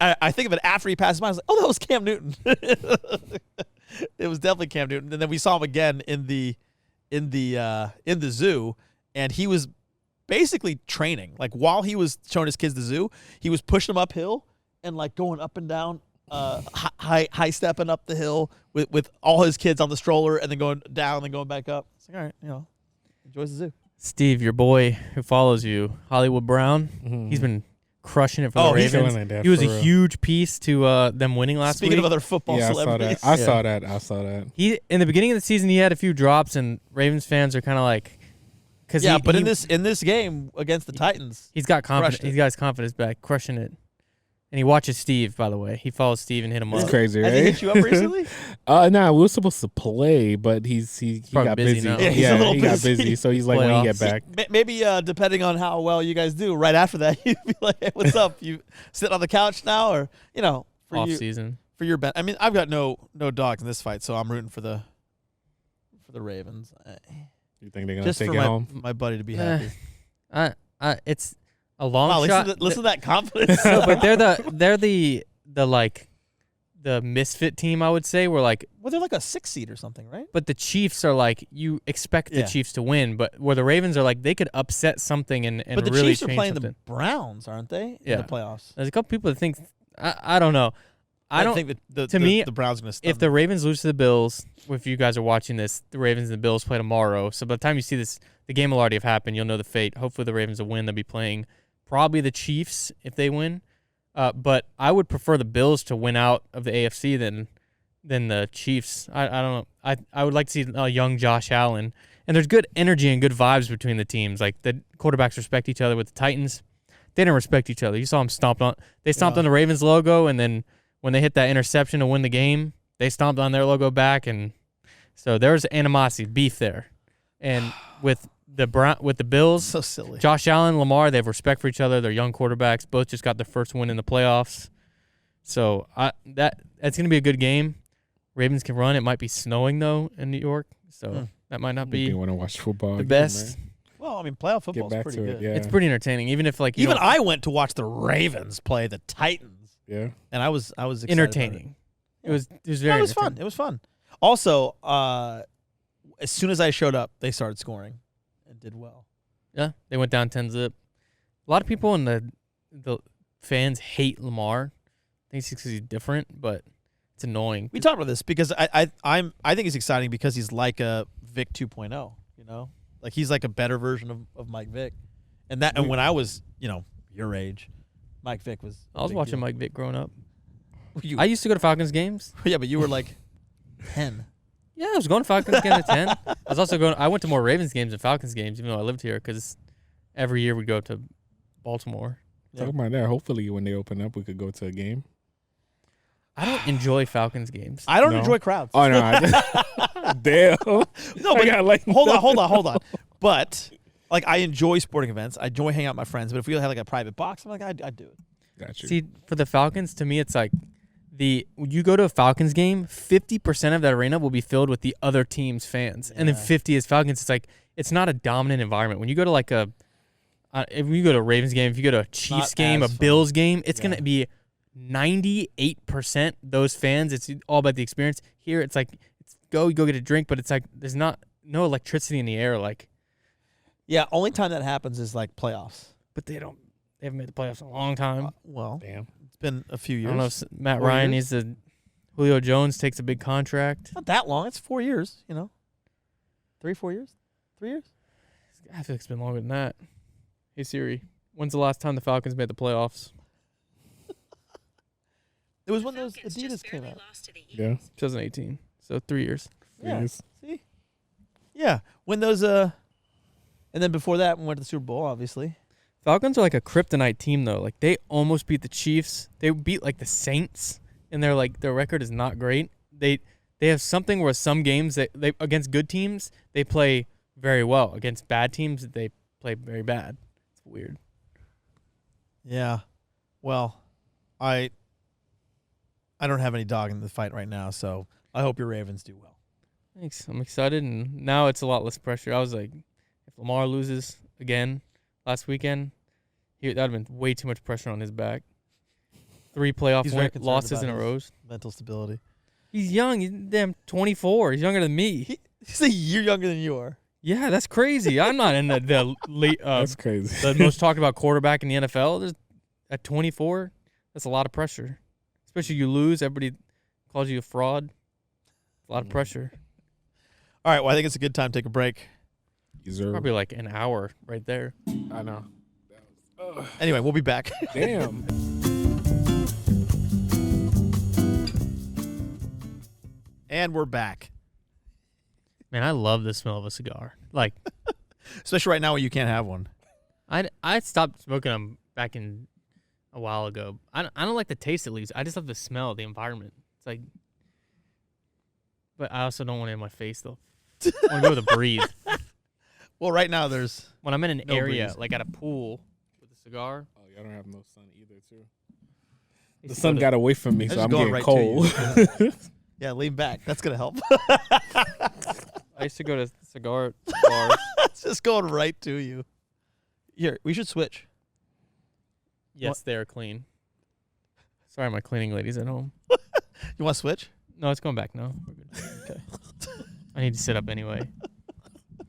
I think of it after he passes by. I was like, oh, that was Cam Newton. It was definitely Cam Newton. And then we saw him again in the zoo. And he was basically training. Like while he was showing his kids the zoo, he was pushing them uphill and like going up and down, high stepping up the hill with all his kids on the stroller and then going down and then going back up. It's like, all right, enjoys the zoo. Steve, your boy who follows you, Hollywood Brown, he's been crushing it for the he's Ravens. doing it, He was for a real. huge piece to them winning last Speaking week. of other football celebrities. I saw that. He in the beginning of the season he had a few drops, and Ravens fans are kind of like, because in this game against the Titans, he's got confidence. crushed it. He's got his confidence back, crushing it. And he watches Steve, by the way. He follows Steve and hit him It's up. crazy, has he right? hit you up recently? Nah, we were supposed to play, but he Probably got busy busy. now. Yeah, he's a little he got busy. busy. So he's like, when he get Playoffs. back. Maybe depending on how well you guys do, right after that, you'd be like, hey, what's up? You sitting on the couch now, or for Off you season. for your bet? I mean, I've got no dogs in this fight, so I'm rooting for the Ravens. You think they're gonna Just take for it home? my buddy to be happy. It's a long Wow, shot. listen to that confidence. No, but they're the like the misfit team, I would say. Where like, Well, they're like a 6 seed or something, right? but the Chiefs are like, you expect the Yeah. Chiefs to win, but where the Ravens are like, they could upset something and But the really Chiefs are change playing something. the Browns, aren't they? Yeah. In the playoffs. There's a couple people that think I don't know. I don't think that to me, the Browns are going to stun if the them. Ravens lose to the Bills, if you guys are watching this, the Ravens and the Bills play tomorrow. So by the time you see this, the game will already have happened. You'll know the fate. Hopefully the Ravens will win. They'll be playing probably the Chiefs if they win. But I would prefer the Bills to win out of the AFC than the Chiefs. I don't know. I would like to see young Josh Allen. And there's good energy and good vibes between the teams. Like the quarterbacks respect each other. With the Titans, they didn't respect each other. You saw them stomp on the Ravens logo, and then when they hit that interception to win the game, they stomped on their logo back, and so there's animosity, beef there. And with the Bills, So silly. Josh Allen, Lamar, they have respect for each other. They're young quarterbacks. Both just got their first win in the playoffs. So that's going to be a good game. Ravens can run. It might be snowing though in New York, so that might not be want to watch football the again, best. man. Well, I mean, playoff Get football's back pretty to good. it. Yeah. It's pretty entertaining, even if like you Even don't- I went to watch the Ravens play the Titans, Yeah. and I was excited entertaining. It was very. It was fun. entertaining. It was fun. Also, as soon as I showed up, they started scoring and did well. Yeah, they went down 10-zip. A lot of people in the fans hate Lamar. I think it's because he's different, but it's annoying. We talked about this because I think it's exciting because he's like a Vic 2.0. You know, like he's like a better version of Mike Vick, and when I was your age, Mike Vick was. I was watching Mike Vick growing up. You, I used to go to Falcons games. yeah, but you were like 10. Yeah, I was going to Falcons games at 10. I was also going. I went to more Ravens games than Falcons games, even though I lived here, because every year we'd go to Baltimore. Yeah. Talking about that, hopefully when they open up, we could go to a game. I don't enjoy Falcons games. I don't No. enjoy crowds. Oh no! Damn. No, I but got like hold on. But like, I enjoy sporting events. I enjoy hanging out with my friends. But if we had like a private box, I'm like, I'd do it. Got you. See, for the Falcons, to me, it's like when you go to a Falcons game, 50% of that arena will be filled with the other team's fans, and then Yeah. 50 is Falcons. It's like it's not a dominant environment. When you go to like if you go to a Ravens game, if you go to a Chiefs game, a as fun. Bills game, it's Yeah. gonna be 98% those fans. It's all about the experience. Here, it's like you go get a drink, but it's like there's no electricity in the air. Like, Yeah, only time that happens is like playoffs. but they haven't made the playoffs in a long time. Well, Damn. it's been a few I years. don't know if Matt 4 Ryan years? needs to. Julio Jones takes a big contract. Not that long. It's 4 years. 3, 4 years, 3 years. I feel like it's been longer than that. Hey Siri, when's the last time the Falcons made the playoffs? It was when those Adidas came out. Yeah. 2018. So 3 years. Yeah. Yes. See. Yeah, when those and then before that, we went to the Super Bowl, obviously. Falcons are like a kryptonite team though. Like they almost beat the Chiefs. They beat like the Saints, and their record is not great. They have something where some games they against good teams they play very well. Against bad teams they play very bad. It's weird. Yeah. Well, I don't have any dog in the fight right now, so I hope your Ravens do well. Thanks. I'm excited, and now it's a lot less pressure. I was like, if Lamar loses again last weekend, that would have been way too much pressure on his back. 3 playoff He's very concerned losses in a about row. Mental stability. He's young. He's damn 24. He's younger than me. He's a year younger than you are. Yeah, that's crazy. I'm not in the late, That's crazy. the most talked about quarterback in the NFL. At 24, that's a lot of pressure. Especially you lose, everybody calls you a fraud. A lot of pressure. All right, well, I think it's a good time to take a break. Probably like an hour right there. I know. Anyway, we'll be back. Damn. And we're back. Man, I love the smell of a cigar. Like, Especially right now when you can't have one. I stopped smoking them back in a while ago. I don't like the taste it leaves. I just love the smell, the environment. It's like, but I also don't want it in my face though. I want to be able to breathe. Well, right now there's When I'm in an No area, breeze. like at a pool with a cigar, Oh, y'all don't have no sun either, too. I The used to sun go to- got away from me, That's so just I'm going getting right to cold. yeah, lean back. That's gonna help. I used to go to cigar bars. It's just going right to you. Here, we should switch. Yes, they're clean. Sorry, my cleaning ladies at home. You want to switch? No, it's going back now. We're good. Okay. I need to sit up anyway. What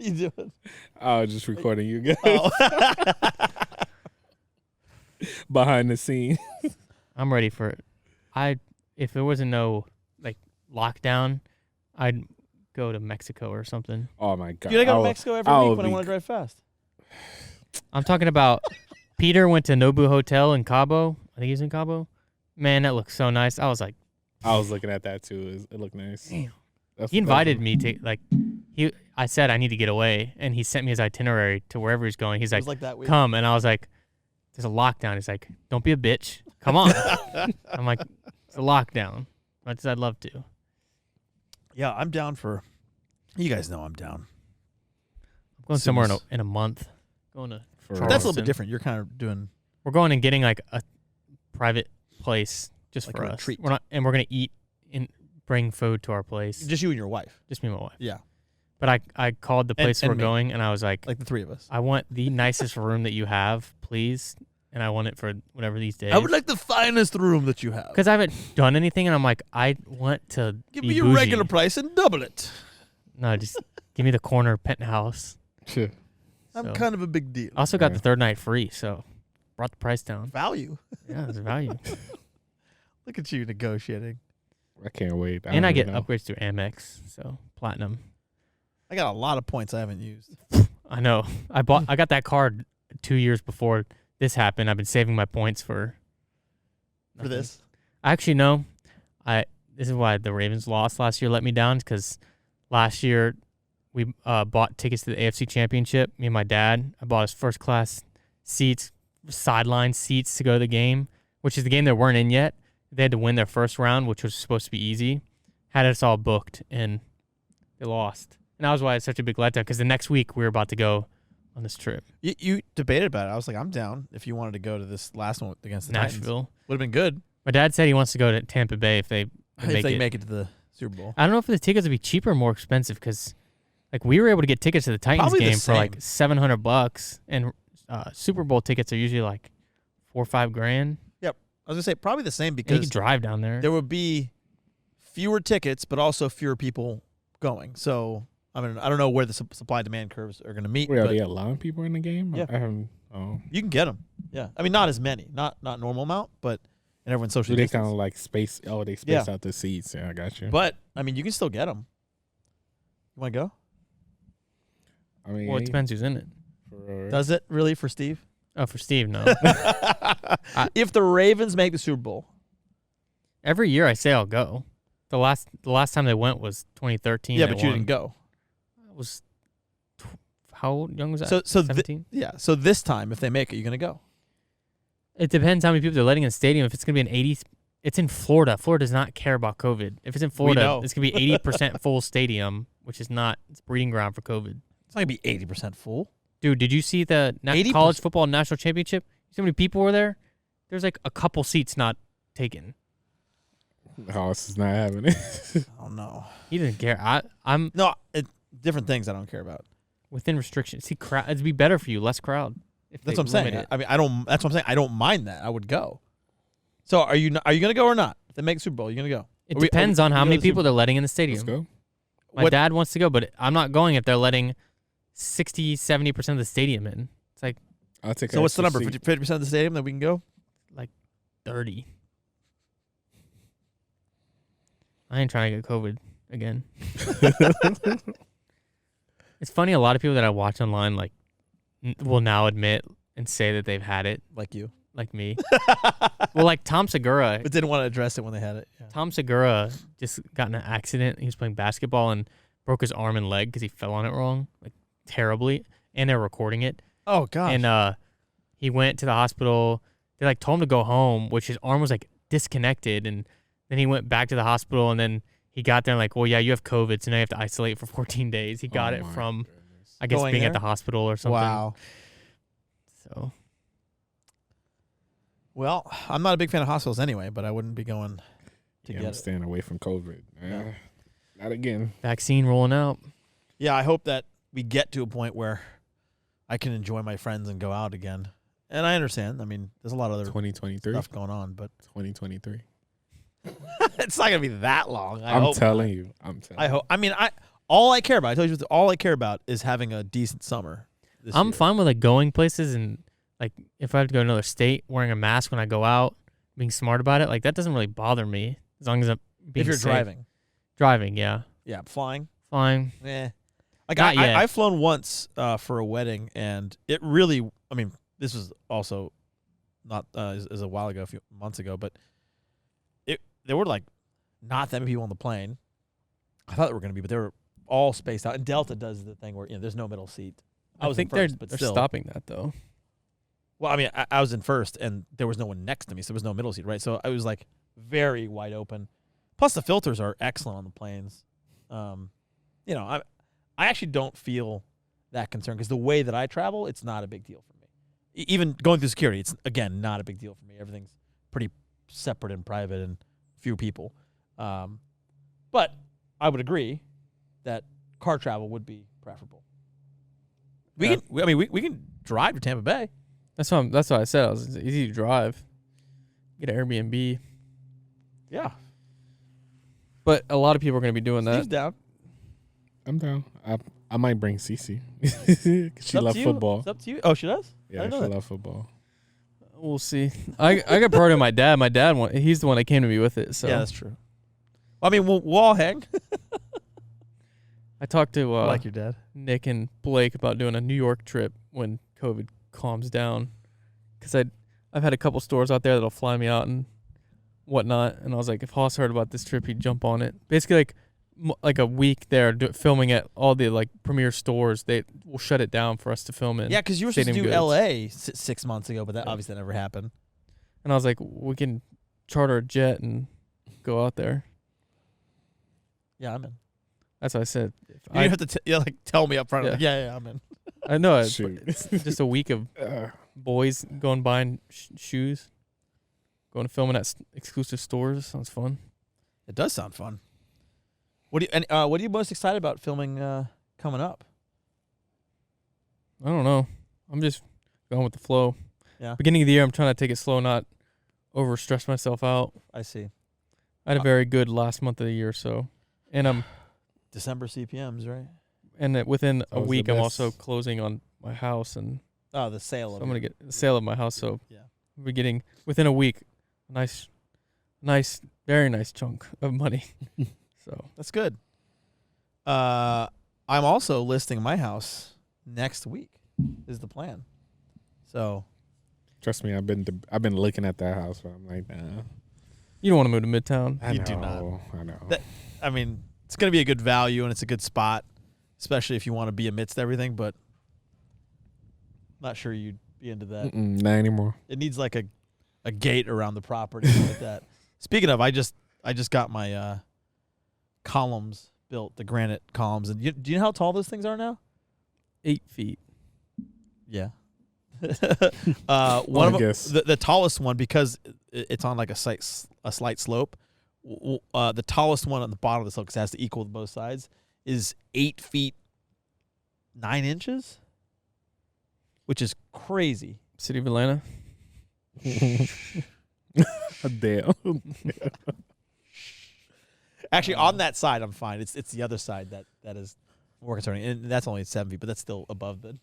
are you doing? I was just recording you guys Oh. behind the scene. I'm ready for it. if there wasn't no like lockdown, I'd go to Mexico or something. Oh my god! Dude, I go to Mexico every week when I want to drive fast. I'm talking about Peter went to Nobu Hotel in Cabo. I think he's in Cabo. Man, that looks so nice. I was like, I was looking at that too. It looked nice. damn. He invited me to like. I said I need to get away, and he sent me his itinerary to wherever he's going. He's It like, was like that week. come, and I was like, there's a lockdown. He's like, don't be a bitch. Come on. I'm like, it's a lockdown. Much as I'd love to. Yeah, I'm down for. You guys know I'm down. I'm going somewhere in a month. Going to. For But that's a little Charleston. bit different. You're kind of doing. We're going and getting like a private place just Like for a us. retreat. We're gonna eat and bring food to our place. Just you and your wife. Just me and my wife. Yeah. But I called the place and we're me. going, and I was like, Like the three of us. I want the nicest room that you have, please, and I want it for whatever these days. I would like the finest room that you have. because I haven't done anything, and I'm like, I want to Give be me your bougie. regular price and double it. No, just give me the corner penthouse. Shit. I'm So- kind of a big deal. I also got Yeah. the third night free, so brought the price down. Value. Yeah, it's a value. Look at you negotiating. I can't wait. And I don't get even know. upgrades through Amex, so platinum. I got a lot of points I haven't used. I know. I got that card 2 years before this happened. I've been saving my points for For this. Actually, no. This is why the Ravens lost last year. Let me down because last year we bought tickets to the AFC Championship. Me and my dad. I bought us first class seats, sideline seats to go to the game, which is the game they weren't in yet. They had to win their first round, which was supposed to be easy. Had us all booked, and they lost. And that was why it's such a big letdown because the next week we were about to go on this trip. You debated about it. I was like, I'm down if you wanted to go to this last one against the Titans. Nashville. Would have been good My dad said he wants to go to Tampa Bay if they if they it. make it to the Super Bowl. I don't know if the tickets would be cheaper or more expensive because, like, we were able to get tickets to the Titans Probably the game for like same. $700, and Super Bowl tickets are usually like $4 or $5 grand. I was gonna say probably the same And you because could drive down there. there would be fewer tickets, but also fewer people going. So I mean, I don't know where the supply demand curves are gonna meet. Wait, are but they allowing people in the game? Yeah. I haven't. Oh. you can get them. Yeah, I mean, not as many, not normal amount, but and everyone's Do socially they distanced. kind of like space? Oh, they space out the seats. Yeah, I got you. But I mean, you can still get them. You want to go? I mean, Well, it hey, depends who's in it. for real. Does it really for Steve? Oh, for Steve, no. If the Ravens make the Super Bowl, Every year I say I'll go. The last time they went was 2013. yeah, they but you won. didn't go. I was how young was that? So 17. yeah. So this time, if they make it, you're gonna go. It depends how many people they're letting in the stadium. If it's gonna be an 80, it's in Florida. Florida does not care about COVID. If it's in Florida, know. it's gonna be 80% full stadium, which is not. It's breeding ground for COVID. It's not gonna be 80% full. Dude, did you see the 80%? college football national championship? See how many people were there? There's like a couple seats not taken. Oh, this is not happening. Oh no. He doesn't care. I'm No, different things I don't care about. within restrictions. See, crowd. It'd be better for you, less crowd. If That's they what I'm saying. limit it. I mean, I don't. That's what I'm saying. I don't mind that. I would go. So are you gonna go or not? If they make Super Bowl, you gonna go? It Are we- depends are we on how gonna many go to the people they're letting in the stadium. Let's go. My What- dad wants to go, but I'm not going if they're letting 60, 70% of the stadium in. It's like I'll take. So what's the number? extra seat. 50% of the stadium that we can go? 30. I ain't trying to get COVID again. It's funny, a lot of people that I watch online will now admit and say that they've had it, Like you, like me. Well, like Tom Segura. but didn't want to address it when they had it. Yeah. Tom Segura just got in an accident. He was playing basketball and broke his arm and leg because he fell on it wrong, like terribly. And they're recording it. Oh gosh. And he went to the hospital. They like told him to go home, which his arm was like disconnected. And then he went back to the hospital, and then he got there and like, well, yeah, you have COVID, so now you have to isolate for 14 days. He got Oh it my from, goodness. I guess, Going being at there? the hospital or something. Wow. So Well, I'm not a big fan of hospitals anyway, but I wouldn't be going to Yeah, get I'm it. staying away from COVID. Yeah. Not again. vaccine rolling out. Yeah, I hope that we get to a point where I can enjoy my friends and go out again. And I understand. I mean, there's a lot of other 2023. stuff going on, but 2023. it's not gonna be that long. I'm telling you. I hope. I mean, all I care about. I told you, all I care about is having a decent summer. I'm year. fine with like going places and like if I have to go to another state, wearing a mask when I go out, being smart about it. Like that doesn't really bother me as long as I'm being If you're safe. driving. Driving, yeah. Yeah, flying. Flying. Like Not yet. I've flown once for a wedding, and it really. I mean, this was also not is a while ago, a few months ago, but there were like not that many people on the plane. I thought there were going to be, but they were all spaced out. And Delta does the thing where there's no middle seat. I was think in first, but they're still. stopping that though. Well, I mean, I was in first, and there was no one next to me, so there was no middle seat, right? So I was like very wide open. Plus, the filters are excellent on the planes. I actually don't feel that concerned because the way that I travel, it's not a big deal for me. Even going through security, it's again not a big deal for me. Everything's pretty separate and private, and few people. But I would agree that car travel would be preferable. We can drive to Tampa Bay. That's what I said. It's easy to drive. Get an Airbnb. Yeah. But a lot of people are going to be doing Steve's that. down. I'm down. I might bring Cece. She loves you. football. It's up to you. Oh, she does? I Yeah, didn't she know that. loves football. We'll see. I got part of my dad. My dad, he's the one that came to me with it. So Yeah, that's true. Well, I mean, we'll all hang. I talked to I like your dad. Nick and Blake about doing a New York trip when COVID calms down, because I've had a couple stores out there that'll fly me out and whatnot, and I was like, if Hoss heard about this trip, he'd jump on it. Basically, like a week there filming at all the like premier stores, they will shut it down for us to film in. Yeah, because you were supposed to Stadium do Goods. L.A. 6 months ago, but that Yeah. obviously never happened. And I was like, we can charter a jet and go out there. Yeah, I'm in. That's what I said. You didn't have to tell me up front. Yeah. Like, yeah, I'm in. I know it's Shoot. just a week of boys going buying shoes, going to filming at exclusive stores. Sounds fun. It does sound fun. What are you most excited about filming coming up? I don't know. I'm just going with the flow. Yeah. Beginning of the year, I'm trying to take it slow, not over stress myself out. I see. I had a very good last month of the year, so, and I'm December CPMs, right? within a That was the week, I'm best. also closing on my house, and Oh, the sale so of I'm gonna get the sale of my house. So Yeah. we're getting within a week, a nice, very nice chunk of money. So That's good. I'm also listing my house next week. Is the plan. So Trust me, I've been looking at that house, but I'm like, nah. you don't want to move to Midtown. You do not. I know. I mean, it's going to be a good value and it's a good spot, especially if you want to be amidst everything. But not sure you'd be into that. Not anymore. It needs like a gate around the property like that. Speaking of, I just got my columns built, the granite columns. And do you know how tall those things are now? 8 feet. Yeah. One of them, guess. the tallest one, because it's on like a slight slope. The tallest one on the bottom of the slope, because it has to equal both sides, is 8 feet 9 inches, which is crazy. City of Atlanta. Damn. Actually, on that side, I'm fine. It's the other side that is more concerning, and that's only 7 feet, but that's still above the.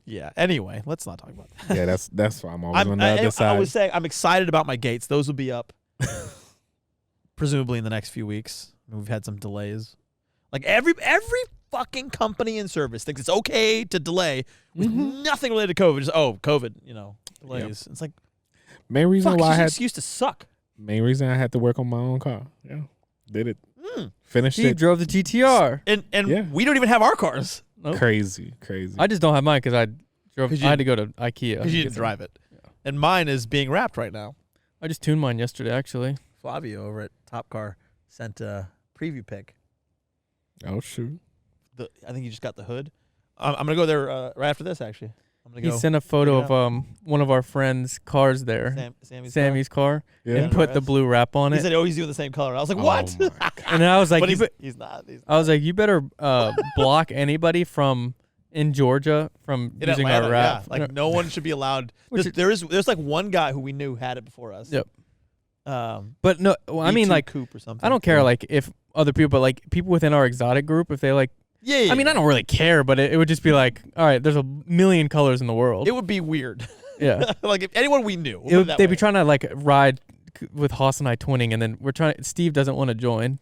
Yeah. Anyway, let's not talk about that. Yeah, that's why I'm always on the other side. I was saying I'm excited about my gates. Those will be up, presumably in the next few weeks. I mean, we've had some delays. Like every fucking company and service thinks it's okay to delay with nothing related to COVID. Just COVID, delays. It's like Main reason fuck, why it's I an had excuse to suck. main reason I had to work on my own car. Yeah, did it. Finished Steve it. drove the GTR. And Yeah. we don't even have our cars Nope. Crazy. I just don't have mine because I drove. 'Cause I had to go to IKEA because you didn't drive it. And mine is being wrapped right now. I just tuned mine yesterday, actually. Flavio over at Top Car sent a preview pic. Oh shoot. I think you just got the hood. I'm gonna go there right after this. Actually, I'm gonna He go. sent a photo check it of one of our friends' cars there, Sammy's car. car, Yeah. and put the blue wrap on He it. said, "Oh, he's doing the same color." I was like, Oh, "What?" my God. And I was like, But you he's not. I was like, you better block anybody from in Georgia from In using Atlanta, our wrap. yeah. Like no one should be allowed. Which There's like one guy who we knew had it before us. Yep. But no, well, I mean, E2 like, coupe or something. I don't care, like, if other people, but like people within our exotic group, if they like, Yeah. I mean, I don't really care, but it would just be like, all right, there's a million colors in the world. It would be weird. Yeah. Like if anyone we knew. It would- they'd be trying to like ride with Haas and I twinning, and then we're trying. Steve doesn't want to join.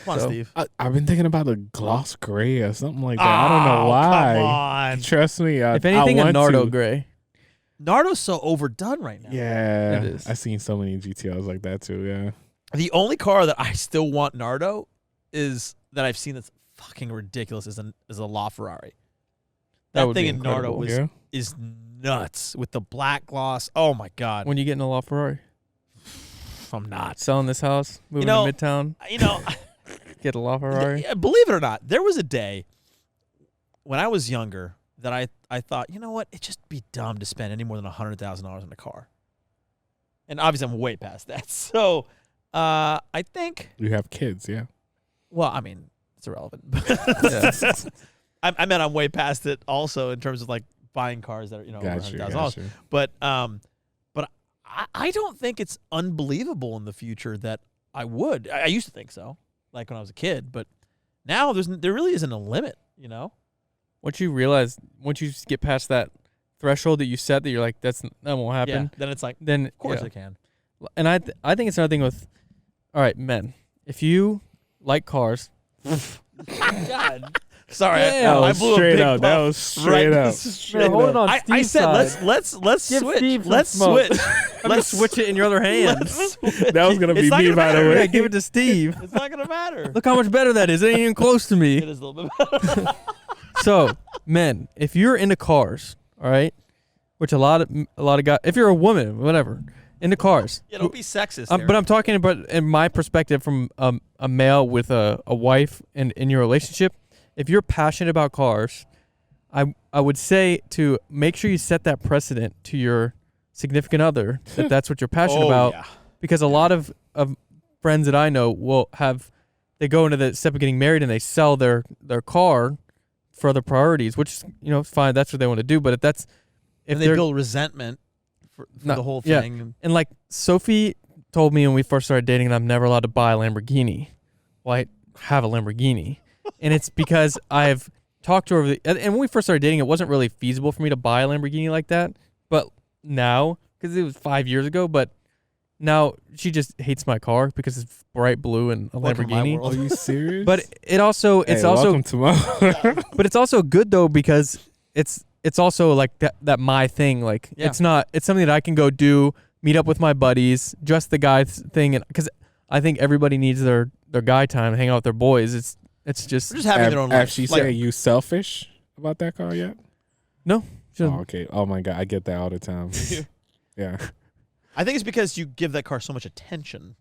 Come on, so- Steve. I've been thinking about a gloss gray or something like that. I don't know why. Come on. Trust me. If anything, a want Nardo to. gray. Nardo's so overdone right now. Yeah, It is. I've seen so many GTLs like that too. Yeah, The only car that I still want Nardo is that I've seen that's fucking ridiculous is a LaFerrari. That would thing be in Nardo incredible. is nuts with the black gloss. Oh my god. When you get in a LaFerrari, I'm not. selling this house, moving know, to Midtown, You know, get a LaFerrari. yeah, believe it or not, there was a day when I was younger that I thought, you know what, it'd just be dumb to spend any more than $100,000 on a car. And obviously, I'm way past that. So, I think. you have kids. Yeah, Well, I mean, it's irrelevant. Yeah. I meant I'm way past it also in terms of like buying cars that are, over $100,000. Gotcha. But I don't think it's unbelievable in the future that I would. I used to think so, like when I was a kid, but now there really isn't a limit, Once you realize, once you get past that threshold that you set, that you're like, that won't happen. Yeah. Then it's like, Then of course yeah. it can. And I think it's another thing with, all right, men. If you like cars, God. Sorry, Damn. I That was blew a straight big up. That puff was straight right- up. straight hold up. on I Steve's said side. let's Give switch. Steve some Let's smoke. switch. I'm gonna switch it in your other hands. That was gonna be It's not me, gonna by the matter. way. Yeah, give it to Steve. It's not gonna matter. Look how much better that is. It ain't even close to It me. is a little bit better. So, men, if you're into cars, all right, which a lot of guys, if you're a woman, whatever, into cars. Yeah, don't be sexist. But I'm talking about in my perspective from a male with a wife and in your relationship. If you're passionate about cars, I would say to make sure you set that precedent to your significant other that that's what you're passionate about. Yeah. Because a lot of friends that I know will they go into the step of getting married and they sell their car for other priorities, which is fine. That's what they want to do. But if If they they're build resentment for No, the whole yeah. thing. and like Sophie told me when we first started dating that I'm never allowed to buy a Lamborghini. Well, I have a Lamborghini, and it's because I've talked to her. And when we first started dating, it wasn't really feasible for me to buy a Lamborghini like that. But now, because it was 5 years ago, but now she just hates my car because it's bright blue and a Welcome to my Lamborghini. world. Are you serious? But it's also welcome to my. but it's also good though because it's also like that my thing. Like Yeah. it's something that I can go do, meet up with my buddies, just the guys thing, and because I think everybody needs their guy time, hang out with their boys. It's just They're just having their own life. Have she Like, said you selfish about that car yet? just- Oh, okay. Oh my god, I get that all the time. Yeah, I think it's because you give that car so much attention.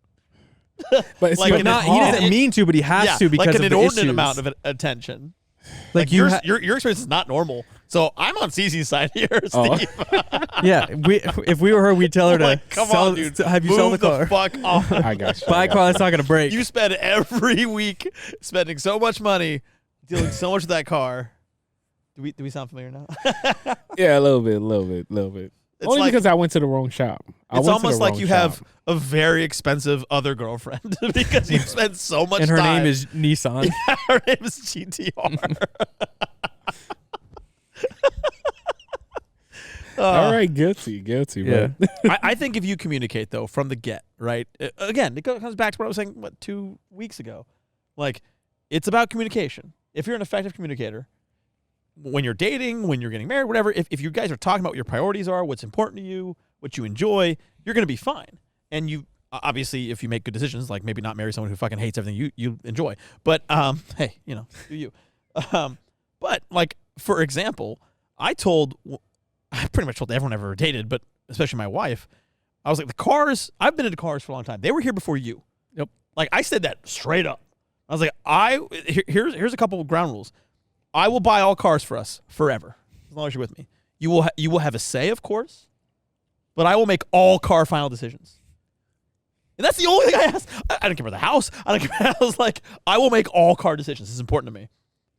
but it's Like your an not, he car. doesn't mean to, but he has to because like of an the inordinate issues. amount of attention. like your you experience is not normal. So I'm on Cece's side here, Oh. Steve. yeah. If we were her, we'd tell her to Like, come sell, on, dude. have you Move sell the car. fuck off. I got you. Buy a car that's not gonna break. You spend every week spending so much money dealing so much with that car. Do we sound familiar now? Yeah, a little bit. It's Only like- because I went to the wrong shop. It's almost like you have a very expensive other girlfriend because you spend so much and her time. name is Nissan. Her name is GTR. All right, guilty. Yeah. But I think if you communicate though from the get, right? Again, it comes back to what I was saying 2 weeks ago. Like, it's about communication. If you're an effective communicator, when you're dating, when you're getting married, whatever, if you guys are talking about what your priorities are, what's important to you, what you enjoy, you're going to be fine. And you obviously, if you make good decisions, like maybe not marry someone who fucking hates everything you enjoy. But hey, do you? But like, for example, I pretty much told everyone I've ever dated, but especially my wife, I was like, the cars, I've been into cars for a long time. They were here before you. Yep. Like, I said that straight up. I was like, here's a couple of ground rules. I will buy all cars for us forever, as long as you're with me. You will have a say, of course, but I will make all car final decisions. And that's the only thing I ask. I don't care about the house. I don't care. I was like, I will make all car decisions. This is important to me.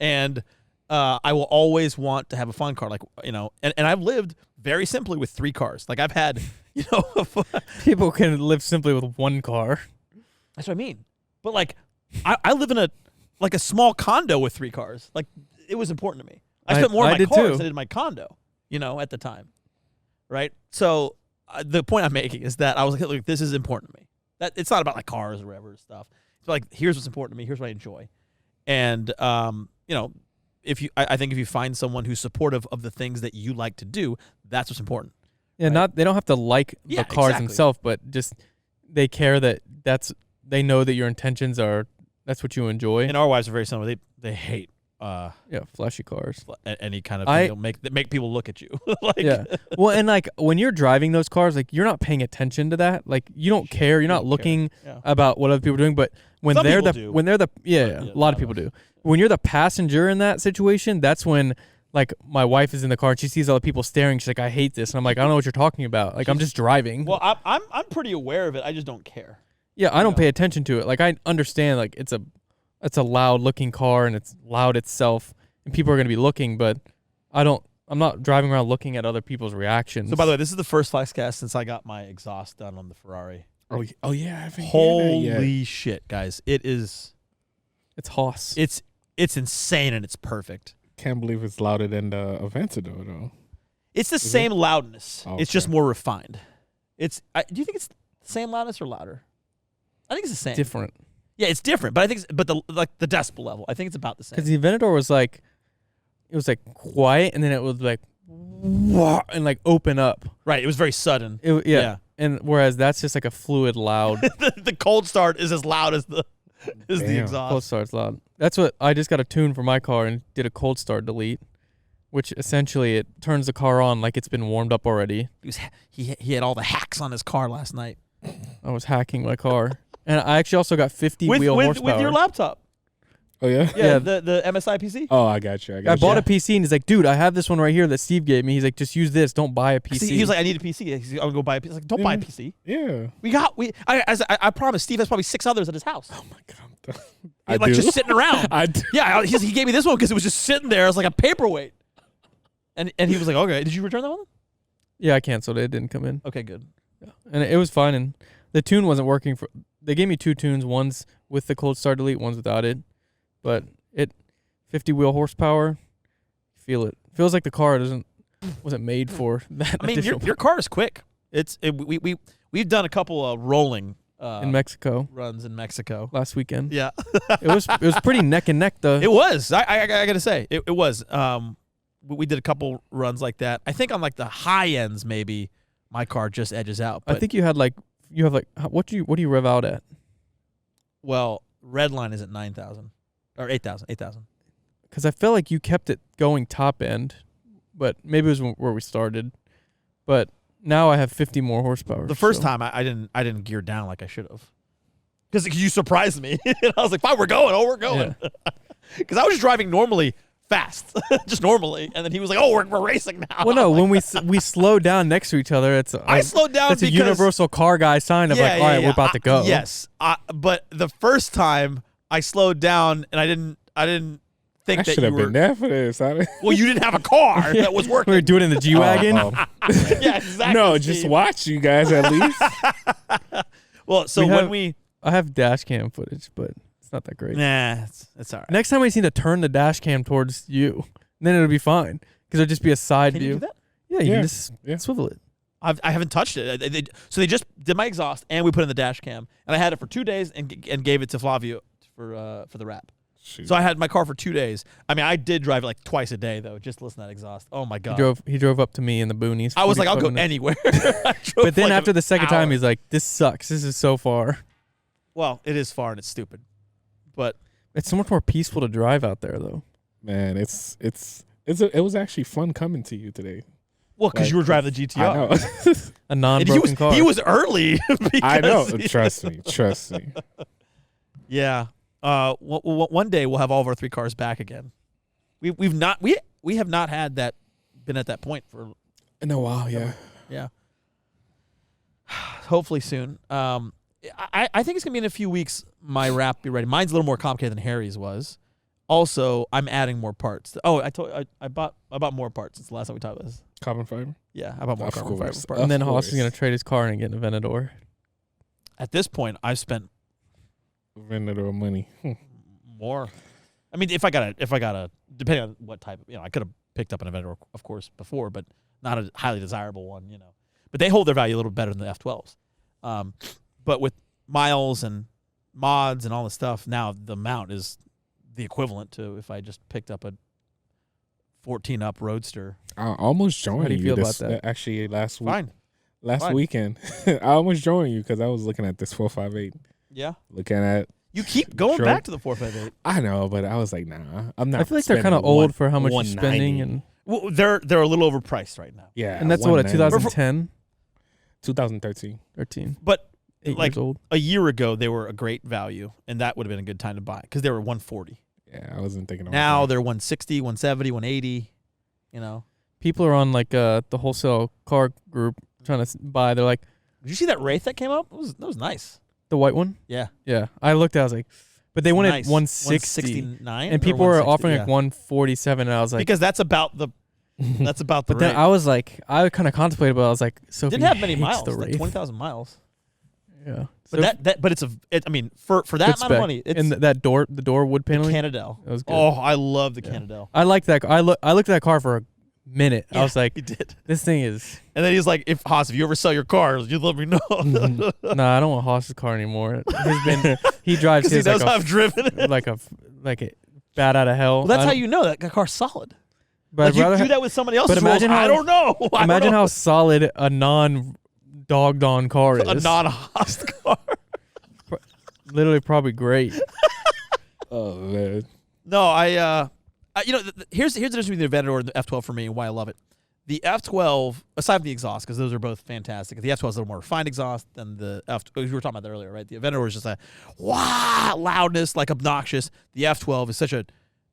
And I will always want to have a fun car. Like, and I've lived very simply with 3 cars. Like, I've had, People can live simply with one car. that's what I mean. But like, I live in a small condo with 3 cars. Like, it was important to me. I spent more on my did cars too. than I did my condo, at the time. right? So the point I'm making is that I was like, look, this is important to me. That it's not about like cars or whatever stuff. It's like, here's what's important to me. Here's what I enjoy. And I think if you find someone who's supportive of the things that you like to do, that's what's important. Yeah, right? they don't have to like the cars themselves, but just they care that they know that your intentions are that's what you enjoy. And our wives are very similar. They hate flashy cars. Any kind of thing that make people look at you. Like, yeah. Well, and like when you're driving those cars, like you're not paying attention to that. Like you don't care. You're not looking about what other people are doing. But when Some they're people the do. when they're the a lot of people do. When you're the passenger in that situation, that's when like my wife is in the car and she sees other people staring. She's like, I hate this, and I'm like, I don't know what you're talking about. Like I'm just driving. Well, I'm pretty aware of it. I just don't care. Yeah, I don't pay attention to it. Like I understand like it's a loud looking car and it's loud itself and people are going to be looking, but I'm not driving around looking at other people's reactions. So by the way, this is the first FlexCast since I got my exhaust done on the Ferrari. Oh yeah, I haven't Holy shit, guys. It's Hoss. It's insane and it's perfect. Can't believe it's louder than the Aventador though. It's the same loudness. Oh, it's just more refined. Do you think it's the same loudness or louder? I think it's the same. Different. Yeah, it's different, but I think the decibel level, I think it's about the same. Because the Aventador was like, it was like quiet, and then it was like, and like open up. Right, it was very sudden. Yeah. And whereas that's just like a fluid, loud. the cold start is as loud as the exhaust. Cold start's loud. That's what I just got a tune for my car and did a cold start delete, which essentially it turns the car on like it's been warmed up already. He had all the hacks on his car last night. I was hacking my car. And I actually also got 50 wheel horsepower. With your laptop. Oh yeah? Yeah, the MSI PC. Oh, I got you. I bought a PC and he's like, dude, I have this one right here that Steve gave me. He's like, just use this. Don't buy a PC. He was like, I need a PC. He's like, I'm gonna go buy a PC. I was like, don't buy a PC. Yeah. I promise Steve has probably 6 others at his house. Oh my god. Just sitting around. I do. Yeah, he gave me this one because it was just sitting there as like a paperweight. And he was like, okay, did you return that one? Yeah, I canceled it. It didn't come in. Okay, good. Yeah. And it was fine. And the tune wasn't working for. They gave me 2 tunes. One's with the cold start delete. One's without it. But 50 wheel horsepower. Feel it. Feels like the car wasn't made for that. I mean, your car is quick. We've done a couple of rolling in Mexico runs in Mexico last weekend. Yeah, it was pretty neck and neck though. It was. I gotta say it was. We did a couple runs like that. I think on like the high ends maybe my car just edges out. But I think you have like what do you rev out at? Well, red line is at 9,000 or 8,000. Because I felt like you kept it going top end, but maybe it was where we started. But now I have 50 more horsepower. The first time I didn't gear down like I should have, because you surprised me. And I was like, fine, we're going. Because I was just driving normally fast, just normally, and then he was like, oh, we're racing now. Well, no, when we slowed down next to each other, I slowed down. That's a universal car guy sign of all right, we're about to go. Yes, but the first time I slowed down and I didn't think I that should have been there for this. Well, you didn't have a car that was working. We were doing it in the G-Wagon. Yeah, exactly. No, just watch you guys at least. Well, so I have dash cam footage, but it's not that great. Nah, it's all right. Next time I just need to turn the dash cam towards you, then it'll be fine because it'll just be a side Can view. you do that? Yeah, you can just swivel it. I haven't touched it. So they just did my exhaust and we put in the dash cam, and I had it for 2 days and gave it to Flavio for the wrap. Shoot. So I had my car for 2 days. I mean, I did drive it like twice a day though, just to listen to that exhaust. Oh my god! He drove up to me in the boonies. I was like, I'll go anywhere. But then after the second time, he's like, this sucks. This is so far. Well, it is far and it's stupid, but it's so much more peaceful to drive out there though. Man, it was actually fun coming to you today. Well, because you were driving the GTR. I know. A non-broken car. He was early. I know. Trust me. Yeah. One day we'll have all of our 3 cars back again. We have not had that, been at that point for in a while. Yeah. Hopefully soon. I think it's gonna be in a few weeks. My wrap be ready. Mine's a little more complicated than Harry's was. Also, I'm adding more parts. Oh, I bought more parts since the last time we talked about this. Carbon fiber. Yeah, I bought more carbon fiber parts. And then Hoss is gonna trade his car and get an Aventador. At this point, I've spent Aventador money. More. I mean, if I got a depending on what type, I could have picked up an Aventador, of course, before, but not a highly desirable one, But they hold their value a little better than the F12s. But with miles and mods and all this stuff, now the mount is the equivalent to if I just picked up a 14-up Roadster. I almost joined How do you feel this, about that? Actually, last Fine. weekend. I almost joined you because I was looking at this 458. Yeah. Looking at. You keep going Sure. back to the 458. I know, but I was like, nah, I'm not. I feel like they're kind of old for how much you're spending, and Well, they're a little overpriced right now. yeah, and that's what, a 190. 2010, 2013. 13, But 8 like years old. a year ago, they were a great value, and that would have been a good time to buy because they were 140. Yeah, I wasn't thinking. Now about they're 160, 170, 180. People are on like the wholesale car group trying to buy. They're like, Did you see that Wraith that came up? That was nice. the white one. Yeah. Yeah, I looked. I was like, but they wanted Nice. 160, 169, and people were offering like 147, and I was like, because that's about the but Wraith. then I was like, I kind of contemplated, but I was like, so Didn't have many miles, like 20,000 miles. Yeah, But I mean, for that amount of money, it's and the door wood the paneling. Cannondale. That was good. Oh, I love the Yeah. Cannondale. I liked that. I looked at that car for a minute. I Yeah, was like, he did. this thing is. And then he's like, if you ever sell your cars, you let me know. Nah, I don't want Haas's car anymore. He drives Because he his knows like I've driven it. like a bat out of hell. Well, that's how you know that car's solid. But Like, you do that with somebody else's but imagine rolls, how- I don't know. Imagine how solid a non-dogged on car is. a non-Haas car. Literally, probably great. Oh man. No, here's the difference between the Aventador and the F12 for me and why I love it. The F12, aside from the exhaust, because those are both fantastic. The F12 is a little more refined exhaust than the F. We were talking about that earlier, right? The Aventador is just a loudness, like obnoxious. The F12 is such a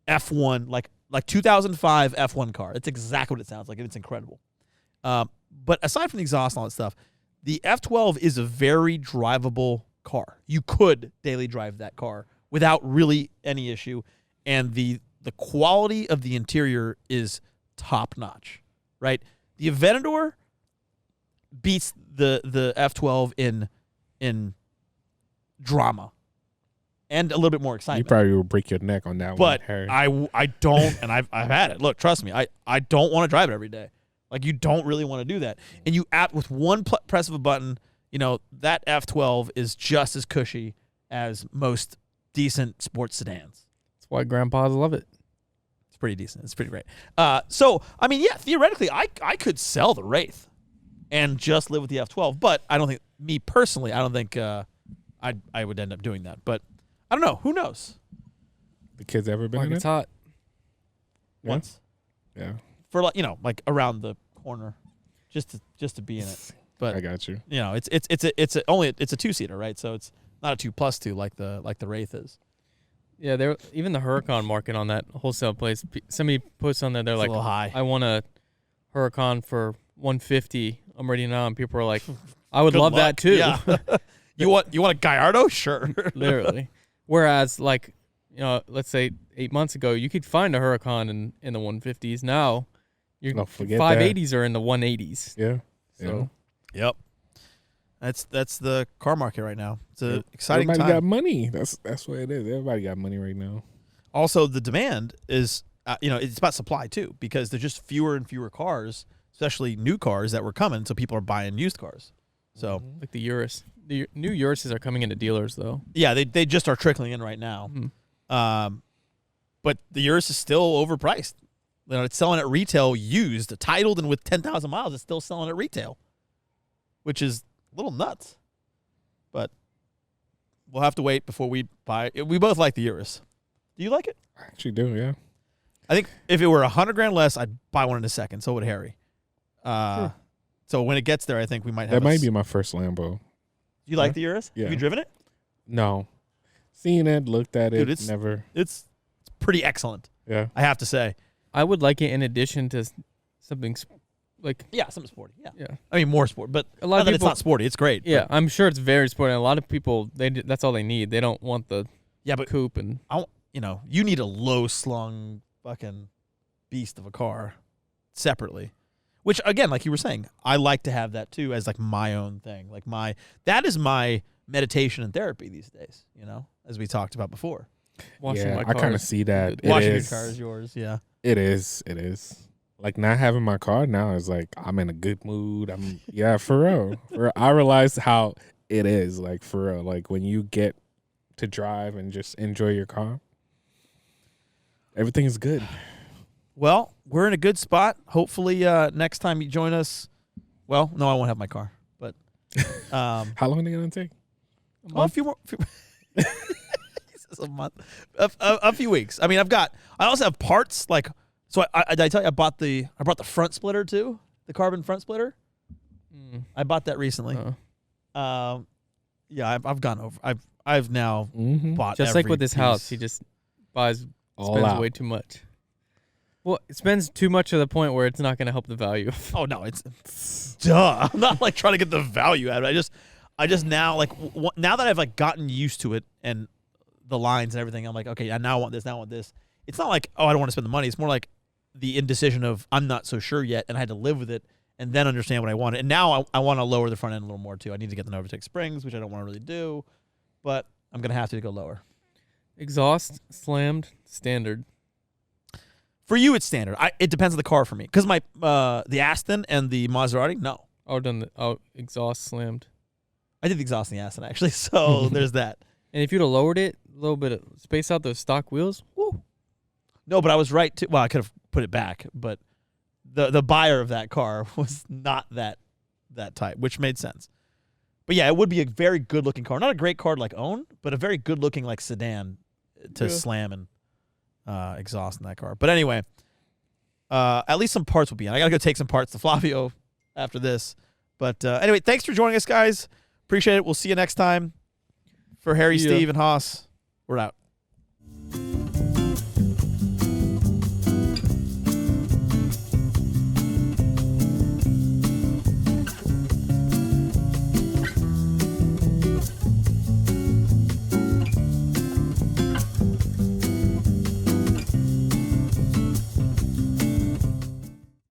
F1, like 2005 F1 car. It's exactly what it sounds like, and it's incredible. But aside from the exhaust and all that stuff, the F12 is a very drivable car. You could daily drive that car without really any issue, and the quality of the interior is top notch. Right, the Aventador beats the F12 in drama and a little bit more You excitement. probably will break your neck on that But one, Harry. I don't, and I've had it. Look, trust me, I don't want to drive it every day. Like, you don't really want to do that. And you with one press of a button, that F12 is just as cushy as most decent sports sedans. That's why grandpas love it. Pretty decent. It's pretty great. So I mean, yeah, theoretically, I could sell the Wraith and just live with the F12, but I don't think, me personally, I don't think I would end up doing that. But I don't know. Who knows? The kids ever been Like in it's it? hot. Yeah. Once Yeah, for like around the corner, just to be in it. But I got you. it's a 2-seater, right? So it's not a 2+2 like the Wraith is. Yeah, there. Even the Huracan market on that wholesale place. Somebody posts on there. They're It's like, a little high. I want a Huracan for 150. I'm ready now, and people are like, I would Good love that luck. too. Yeah. you want a Gallardo? Sure. Literally. Whereas, like, let's say 8 months ago, you could find a Huracan in the 150s. Now, your No, forget 580s are in the 180s. Yeah. So Yep. That's the car market right now. It's an exciting Everybody time. got money. That's what it is. Everybody got money right now. Also, the demand is, it's about supply too, because there's just fewer and fewer cars, especially new cars that were coming. So people are buying used cars. So like the Urus. The new Uruses are coming into dealers, though. yeah, they just are trickling in right now. Mhm. But the Urus is still overpriced. It's selling at retail used, titled, and with 10,000 miles, it's still selling at retail, which is a little nuts. But we'll have to wait before we buy it. We both like the Urus. Do you like it? I actually do. Yeah. I think if it were $100,000 less, I'd buy one in a second. So would Harry. Sure. So when it gets there, I think we might have. That might be my first Lambo. You like the Urus? Yeah. Have you driven it? No. Seen it, looked at it, Dude, it's- never. It's pretty excellent, Yeah. I have to say. I would like it in addition to something like, Yeah, something sporty. Yeah. yeah. I mean, more sport, but A lot not of that people, it's not sporty. It's great. yeah, but- I'm sure it's very sporty. A lot of people, that's all they need. They don't want the yeah, but coupe and you need a low slung fucking beast of a car separately. Which again, like you were saying, I like to have that too as like my own thing. Like that is my meditation and therapy these days, as we talked about before. washing Yeah, my I kind of cars. see that. It It Washing your is. car is yours, yeah. It is. It is. Like not having my car now is like I'm in a good mood. Yeah, for real. I realized how it is, like for real. Like when you get to drive and just enjoy your car, everything is good. Well, we're in a good spot. Hopefully, next time you join us. Well, no, I won't have my car, but How long are they gonna take? a few more. A month, a few weeks. I mean, I also have parts like. So did I tell you I brought the front splitter too, the carbon front splitter. I bought that recently. Yeah, I've gone over. I've now bought just every like with his piece. house. He just spends way too much. Well, it spends too much to the point where it's not going to help the value. Oh no, it's duh. I'm not like trying to get the value out of it. I just now like now that I've like gotten used to it and the lines and everything, I'm like, okay, now I want this. Now I want this. It's not like, oh, I don't want to spend the money. It's more like the indecision of I'm not so sure yet, and I had to live with it and then understand what I wanted. And now I want to lower the front end a little more too. I need to get the Novatec springs, which I don't want to really do, but I'm gonna have to go lower. Exhaust slammed standard. For you, it's standard. It depends on the car for me, because my the Aston and the Maserati, no. Exhaust slammed. I did the exhaust in the Aston actually, so there's that. And if you'd have lowered it a little bit, of space out those stock wheels. Woo. No, but I was right too. Well, I could have put it back, but the buyer of that car was not that type, which made sense. But yeah, it would be a very good looking car. Not a great car to like own, but a very good looking like sedan to slam and exhaust in that car. But anyway, at least some parts will be in. I gotta go take some parts to Flavio after this. But anyway, thanks for joining us, guys. Appreciate it. We'll see you next time. For Harry, Steve, and Haas, we're out.